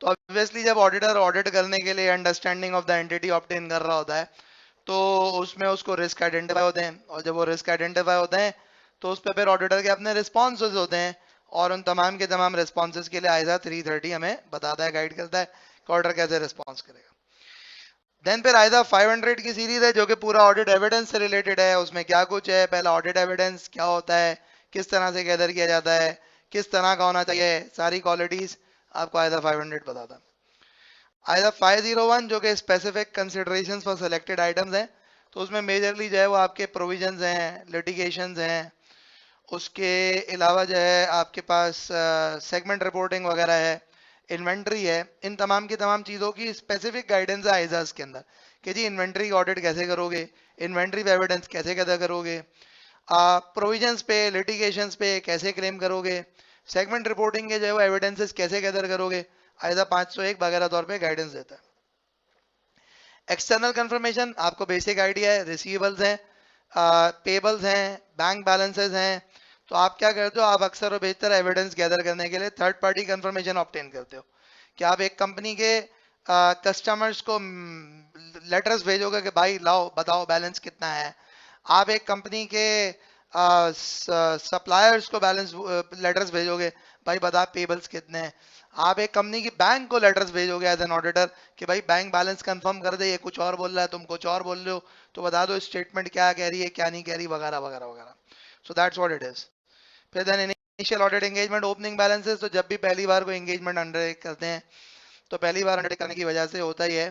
तो ऑब्वियसली जब ऑडिटर ऑडिट करने के लिए understanding of the entity obtain कर रहा होता है तो उसमें उसको रिस्क आइडेंटिफाई होते हैं, और जब वो रिस्क आइडेंटिफाई होते हैं तो उस पर फिर ऑडिटर के अपने रिस्पॉन्सेज होते हैं, और उन तमाम के तमाम रिस्पॉन्सेज के लिए आयदा 330 हमें बताता है, गाइड करता है कि ऑडिटर कैसे रिस्पॉन्स करेगा। देन फिर आयदा 500 की सीरीज है जो कि पूरा ऑडिट एविडेंस से रिलेटेड है। उसमें क्या कुछ है, पहला ऑडिट एविडेंस क्या होता है, किस तरह से गैदर किया जाता है, किस तरह का होना चाहिए, सारी क्वालिटीज आपको आयदा 500 बताता है। आयदा 501 जो कि specific considerations for selected items हैं, तो उसमें मेजरली जो है वो आपके प्रोविजंस हैं, लिटिगेशंस हैं, उसके अलावा जो है आपके पास सेगमेंट रिपोर्टिंग वगैरह है, इन्वेंट्री है, इन तमाम की तमाम चीज़ों की स्पेसिफिक गाइडेंस है आइजाज के अंदर कि जी इन्वेंट्री ऑडिट कैसे करोगे, इन्वेंट्री पे एविडेंस कैसे गैदर करोगे, प्रोविजंस पे लिटिगेशंस पे कैसे क्लेम करोगे, सेगमेंट रिपोर्टिंग के जो है वो एविडेंसेस कैसे गैदर करोगे, आयदा 501 वगैरह तौर पे गाइडेंस देता है। एक्सटर्नल कंफर्मेशन आपको बेसिक आइडिया है, रिसीवेबल्स हैं, पेबल्स हैं, बैंक बैलेंसेस हैं, तो आप क्या करते हो, आप अक्सर और बेहतर एविडेंस गैदर करने के लिए थर्ड पार्टी कंफर्मेशन ऑब्टेन करते हो कि आप एक कंपनी के कस्टमर्स को लेटर्स भेजोगे कि भाई लाओ बताओ बैलेंस कितना है, आप एक कंपनी के सप्लायर्स को बैलेंस लेटर्स भेजोगे, भाई बता पेबल्स कितने हैं, आप एक कंपनी की बैंक को लेटर्स भेजोगे एज एन ऑडिटर कि भाई बैंक बैलेंस कंफर्म कर दे, ये कुछ और बोल रहा है तुम कुछ और बोल रहे हो, तो बता दो स्टेटमेंट क्या कह रही है क्या नहीं कह रही वगैरह वगैरह वगैरह। So that's what it is. फिर then initial audit engagement opening balances, तो जब भी पहली बार कोई एंगेजमेंट अंडरटेक करते हैं तो पहली बार अंडरटेक करने की वजह से होता ही है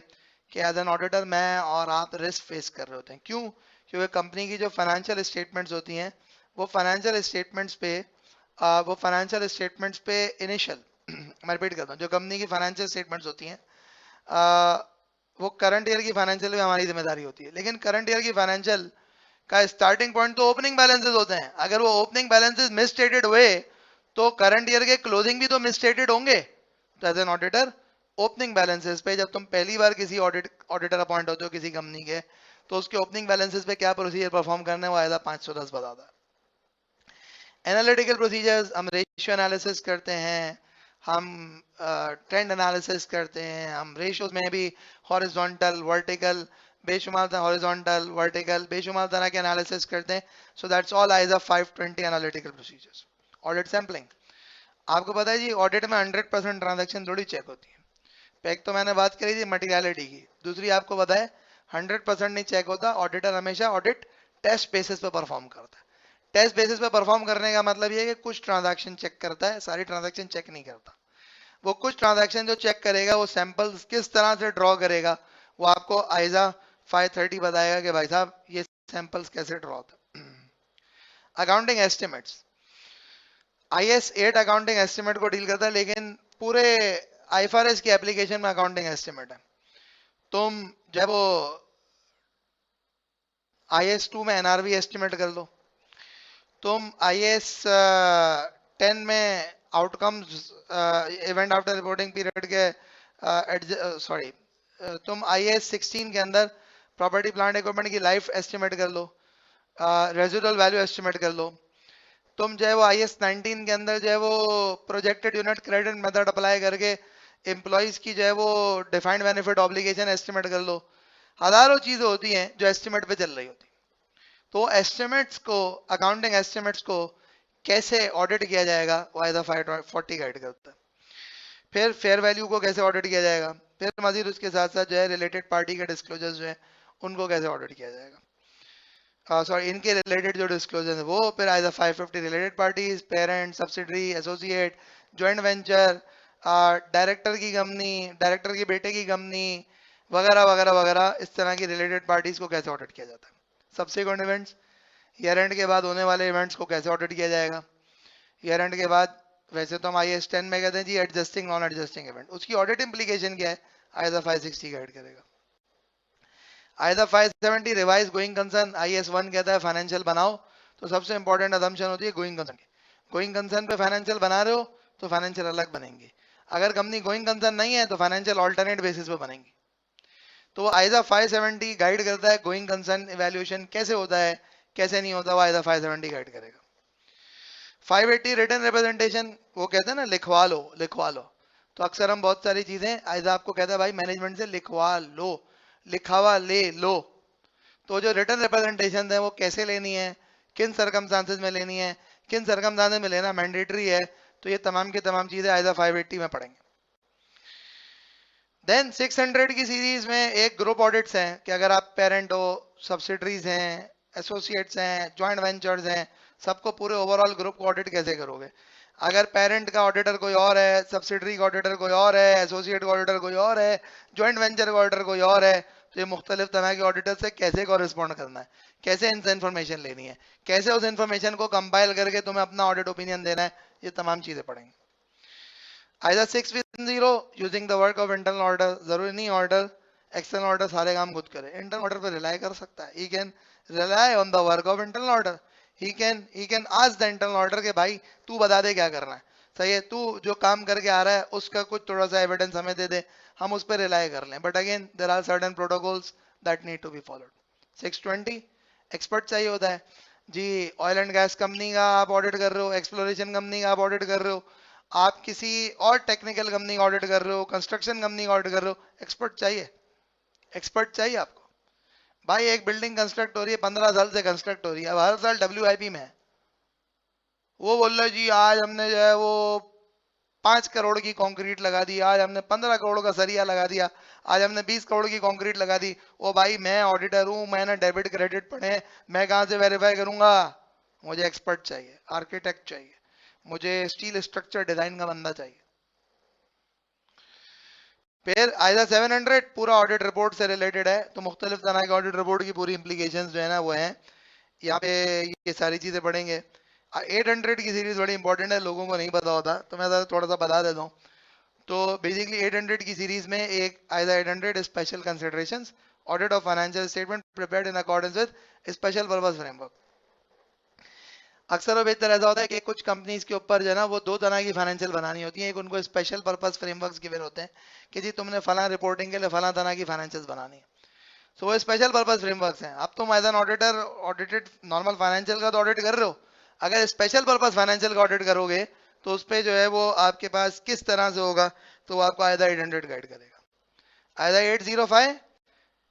कि एज एन ऑडिटर मैं और आप रिस्क फेस कर रहे होते हैं। क्यों? क्योंकि कंपनी की जो फाइनेंशियल स्टेटमेंट्स होती हैं वो फाइनेंशियल स्टेटमेंट्स पे इनिशियल मैं रिपीट करता हूँ, जो कंपनी की फाइनेंशियल स्टेटमेंट्स होती हैं वो करंट ईयर की फाइनेंशियल भी हमारी जिम्मेदारी होती है, लेकिन करंट ईयर की फाइनेंशियल का स्टार्टिंग पॉइंट तो ओपनिंग बैलेंसेस होते हैं। अगर वो ओपनिंग बैलेंसेस मिसस्टेटेड हुए तो करंट ईयर के क्लोजिंग भी तो मिसस्टेटेड होंगे। तो as an auditor opening balances पे, जब तुम पहली बार किसी ऑडिटर अपॉइंट होते हो किसी कंपनी के, तो उसके ओपनिंग बैलेंसेस पे क्या प्रोसीजर परफॉर्म करना है वो आयदा 510 बताता है। एनालिटिकल प्रोसीजर्स, हम रेशियो एनालिसिस करते हैं, हम ट्रेंड एनालिसिस करते हैं, हम रेशियोज में भी हॉरिजॉन्टल वर्टिकल बेशुमार तरह हॉरिजॉन्टल वर्टिकल बेशुमार तरह के एनालिसिस करते हैं। So that's all ISA 520 analytical procedures. Audit sampling, आपको पता है जी ऑडिट में 100% ट्रांजैक्शन थोड़ी चेक होती है। एक तो मैंने बात करी थी मटेरियलिटी की, दूसरी आपको पता है 100% नहीं चेक होता। ऑडिटर हमेशा ऑडिट टेस्ट बेसिस पे परफॉर्म करता है। टेस्ट बेसिस पे परफॉर्म करने का मतलब ये है कि कुछ ट्रांजैक्शन चेक करता है, सारी ट्रांजैक्शन चेक नहीं करता। वो कुछ ट्रांजैक्शन जो चेक करेगा वो सैंपल्स किस तरह से ड्रॉ करेगा वो आपको आइजा 530 बताएगा कि भाई साहब ये सैंपल्स कैसे ड्रॉ होता है। Accounting estimates, IS 8 accounting estimate को डील करता है, लेकिन पूरे आईएफआरएस की एप्लीकेशन में अकाउंटिंग एस्टिमेट है। तुम जब वो आईएस 2 में एनआरवी एस्टिमेट कर लो, तुम आईएएस 10 में outcomes event after reporting period के सॉरी तुम आईएएस 16 के अंदर प्रॉपर्टी प्लांट इक्विपमेंट की लाइफ एस्टिमेट कर लो, रेजिडुअल वैल्यू एस्टिमेट कर लो। तुम जो है वो आईएएस 19 के अंदर जो है वो projected unit credit method apply करके एम्प्लॉइज की जो है वो डिफाइंड बेनिफिट ऑब्लिगेशन एस्टिमेट कर लो। हजारों चीजें होती हैं जो एस्टिमेट पे चल रही होती। तो एस्टिमेट्स को, अकाउंटिंग एस्टिमेट्स को कैसे ऑडिट किया जाएगा वो आइजा 540 गाइड करता है। फिर फेयर वैल्यू को कैसे ऑडिट किया जाएगा, फिर मजीद उसके साथ साथ जो है रिलेटेड पार्टी के डिस्क्लोजर्स जो है उनको कैसे ऑडिट किया जाएगा, सॉरी इनके रिलेटेड जो डिस्क्लोजर है वो, फिर आइजा 550 related parties, parent, subsidiary, associate, joint venture, director की कंपनी, डायरेक्टर के बेटे की कंपनी वगैरह वगैरह वगैरह, इस तरह की रिलेटेड पार्टीज को कैसे ऑडिट किया जाता है। सब्सिक्वेंट इवेंट्स, ईयर एंड के बाद होने वाले इवेंट्स को कैसे ऑडिट किया जाएगा। ईयर एंड के बाद वैसे तो हम आईएएस 10 में कहते हैं जी एडजस्टिंग नॉन एडजस्टिंग इवेंट, उसकी ऑडिट इंप्लीकेशन क्या है आइजा 560 गाइड करेगा। आइजा 570 रिवाइज गोइंग कंसर्न, आईएएस 1 कहता है फाइनेंशियल बनाओ, तो सबसे इंपॉर्टेंट अजम्पशन होती है गोइंग कंसर्न। गोइंग कंसर्न पे फाइनेंशियल बना रहे हो तो फाइनेंशियल अलग बनेंगे, अगर कंपनी गोइंग कंसर्न नहीं है तो फाइनेंशियल ऑल्टरनेट बेसिस पे बनेंगे। तो आइजा 570 गाइड करता है गोइंग कंसर्न इवैल्यूएशन कैसे होता है कैसे नहीं होता, वो आइजा 570 गाइड करेगा। 580 रिटन रिप्रेजेंटेशन, वो कहते हैं ना लिखवा लो लिखवा लो, तो अक्सर हम बहुत सारी चीजें आइजा आपको कहता है भाई मैनेजमेंट से लिखवा लो, लिखावा ले लो। तो जो रिटन रिप्रेजेंटेशन है वो कैसे लेनी है, किन सरकमस्टांसेस में लेनी है, किन सरकमस्टांसेस में लेना मैंडेटरी है, तो ये तमाम की तमाम चीजें आइजा 580 में पढ़ेंगे। देन 600 की सीरीज में एक ग्रुप ऑडिट्स हैं कि अगर आप पेरेंट हो, सब्सिडरीज हैं, एसोसिएट्स हैं, जॉइंट वेंचर्स हैं, सबको पूरे ओवरऑल ग्रुप को ऑडिट कैसे करोगे। अगर पेरेंट का ऑडिटर कोई और है, सब्सिडरी का ऑडिटर कोई और है, एसोसिएट का ऑडिटर कोई और है, जॉइंट वेंचर का ऑडिटर कोई और है, तो ये मुख्तलिफ तरह के ऑडिटर से कैसे कॉरेस्पॉन्ड करना है, कैसे इनसे इन्फॉर्मेशन लेनी है, कैसे उस इन्फॉर्मेशन को कंपाइल करके तुम्हें अपना ऑडिट ओपिनियन देना है, ये तमाम चीजें पढ़ेंगे। आइजा 610 using the work of internal order, जरूरी नहीं ऑर्डर एक्सटर्नल ऑर्डर सारे काम खुद करे, इंटरनल ऑर्डर पर रिलाई कर सकता है, he can rely on the work of internal order, he can ask the internal order के भाई तू बता दे क्या करना है, सही है तू जो काम करके आ रहा है उसका कुछ थोड़ा सा एविडेंस हमें दे दे, हम उस पर रिलाई कर लें, but again there are certain protocols that need to be followed. 620 expert चाहिए होता है जी, ऑयल एंड गैस कंपनी का आप ऑडिट कर रहे हो, एक्सप्लोरेशन कंपनी का आप ऑडिट कर रहे हो, आप किसी और टेक्निकल कंपनी का ऑडिट कर रहे हो, कंस्ट्रक्शन कंपनी का ऑडिट कर रहे हो, एक्सपर्ट चाहिए, एक्सपर्ट चाहिए आपको। भाई एक बिल्डिंग कंस्ट्रक्ट हो रही है, 15 साल से कंस्ट्रक्ट हो रही है, अब हर साल डब्ल्यूआईपी में है, वो बोल रहा है जी आज हमने जो है वो 5 करोड़ की कंक्रीट लगा दी, आज हमने 15 करोड़ का सरिया लगा दिया, आज हमने 20 करोड़ की कंक्रीट लगा दी। ओ भाई मैं ऑडिटर हूं, मैंने डेबिट क्रेडिट पढ़े, मैं कहां से वेरीफाई करूंगा, मुझे एक्सपर्ट चाहिए, आर्किटेक्ट चाहिए, मुझे स्टील स्ट्रक्चर डिजाइन का बंदा चाहिए। फिर आइजा 700 पूरा ऑडिट रिपोर्ट से रिलेटेड है, तो मुख्तलिफ तरह के ऑडिट रिपोर्ट की पूरी इंप्लीकेशन जो है ना वो है यहाँ पे, ये सारी चीजें पढ़ेंगे। 800 की सीरीज बड़ी इंपॉर्टेंट है, लोगों को नहीं पता होता, तो मैं थोड़ा सा बता देता हूँ। तो बेसिकली 800 की सीरीज में एक आइजा 800 special considerations, audit of financial statement prepared in accordance with special purpose framework. अक्सर और बेहतर ऐसा होता है कि कुछ कंपनीज के ऊपर जो है ना वो दो तरह की फाइनेंशियल बनानी होती है, एक उनको स्पेशल पर्पस फ्रेमवर्क्स गिवन होते हैं कि जी तुमने फला रिपोर्टिंग के लिए फला तरह की फाइनेंशियल बनानी है। सो वो स्पेशल पर्पस फ्रेमवर्क्स हैं। अब तुम as an auditor audited normal financial का तो ऑडिट कर रहे हो, अगर स्पेशल पर्पस फाइनेंशियल का ऑडिट करोगे तो उस पर जो है वो आपके पास किस तरह से होगा, तो वो आपको आयदा 800 गाइड करेगा। आयदा 805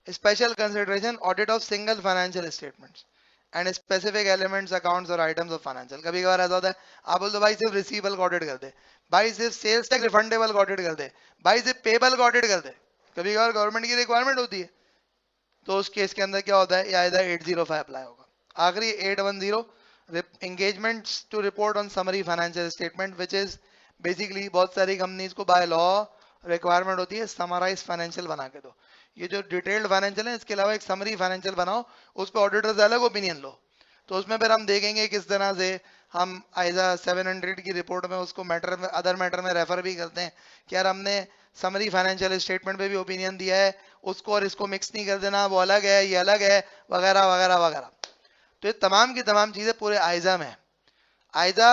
special consideration audit of single financial statements and specific elements accounts और आइटम्स ऑफ फाइनेंशियल। कभी कभार ऐसा होता है आप बोल दो भाई सिर्फ रिसीवेबल का ऑडिट कर दे, भाई सिर्फ सेल्स टैक्स रिफंडेबल का ऑडिट कर दे, भाई सिर्फ पेबल का ऑडिट कर दे। कभी कभार गवर्नमेंट की रिक्वायरमेंट होती है, तो उस केस के अंदर क्या होता है, या इधर 805 अप्लाई होगा। आखिरी 810 engagements to report on summary financial statement, which is basically बहुत सारी कंपनीज को बाय लॉ रिक्वायरमेंट होती है समराइज फाइनेंशियल बना के दो। ये जो डिटेल्ड फाइनेंशियल है इसके अलावा एक समरी फाइनेंशियल बनाओ, उस पर ऑडिटर से अलग ओपिनियन लो। तो उसमें फिर हम देखेंगे किस तरह से हम आइजा 700 की रिपोर्ट में उसको मैटर में अदर मैटर में रेफर भी करते हैं कि यार हमने समरी फाइनेंशियल स्टेटमेंट पे भी ओपिनियन दिया है, उसको और इसको मिक्स नहीं कर देना, वो अलग है ये अलग है, वगैरह वगैरह वगैरह। तो ये तमाम की तमाम चीजें पूरे आइजा में है। आइजा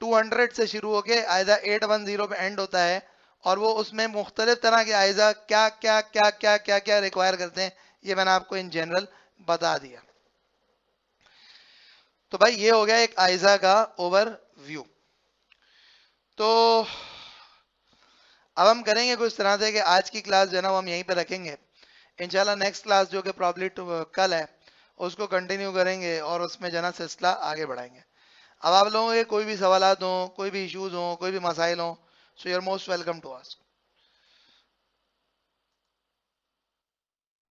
200 से शुरू होके आइजा 810 पे एंड होता है, और वो उसमें मुख्तलिफ तरह के आइजा क्या क्या क्या क्या क्या क्या रिक्वायर करते हैं, ये मैंने आपको इन जनरल बता दिया। तो भाई ये हो गया एक आइजा का ओवरव्यू। तो अब हम करेंगे कुछ तरह से कि आज की क्लास जो है ना वो हम यहीं पे रखेंगे। इंशाल्लाह नेक्स्ट क्लास जो कि प्रॉब्ली कल है उसको कंटिन्यू करेंगे और उसमें जो है ना सिलसिला आगे बढ़ाएंगे। अब आप लोगों के कोई भी सवाल हो, कोई भी इश्यूज हो, कोई भी मसाइल हो, so you are most welcome to ask.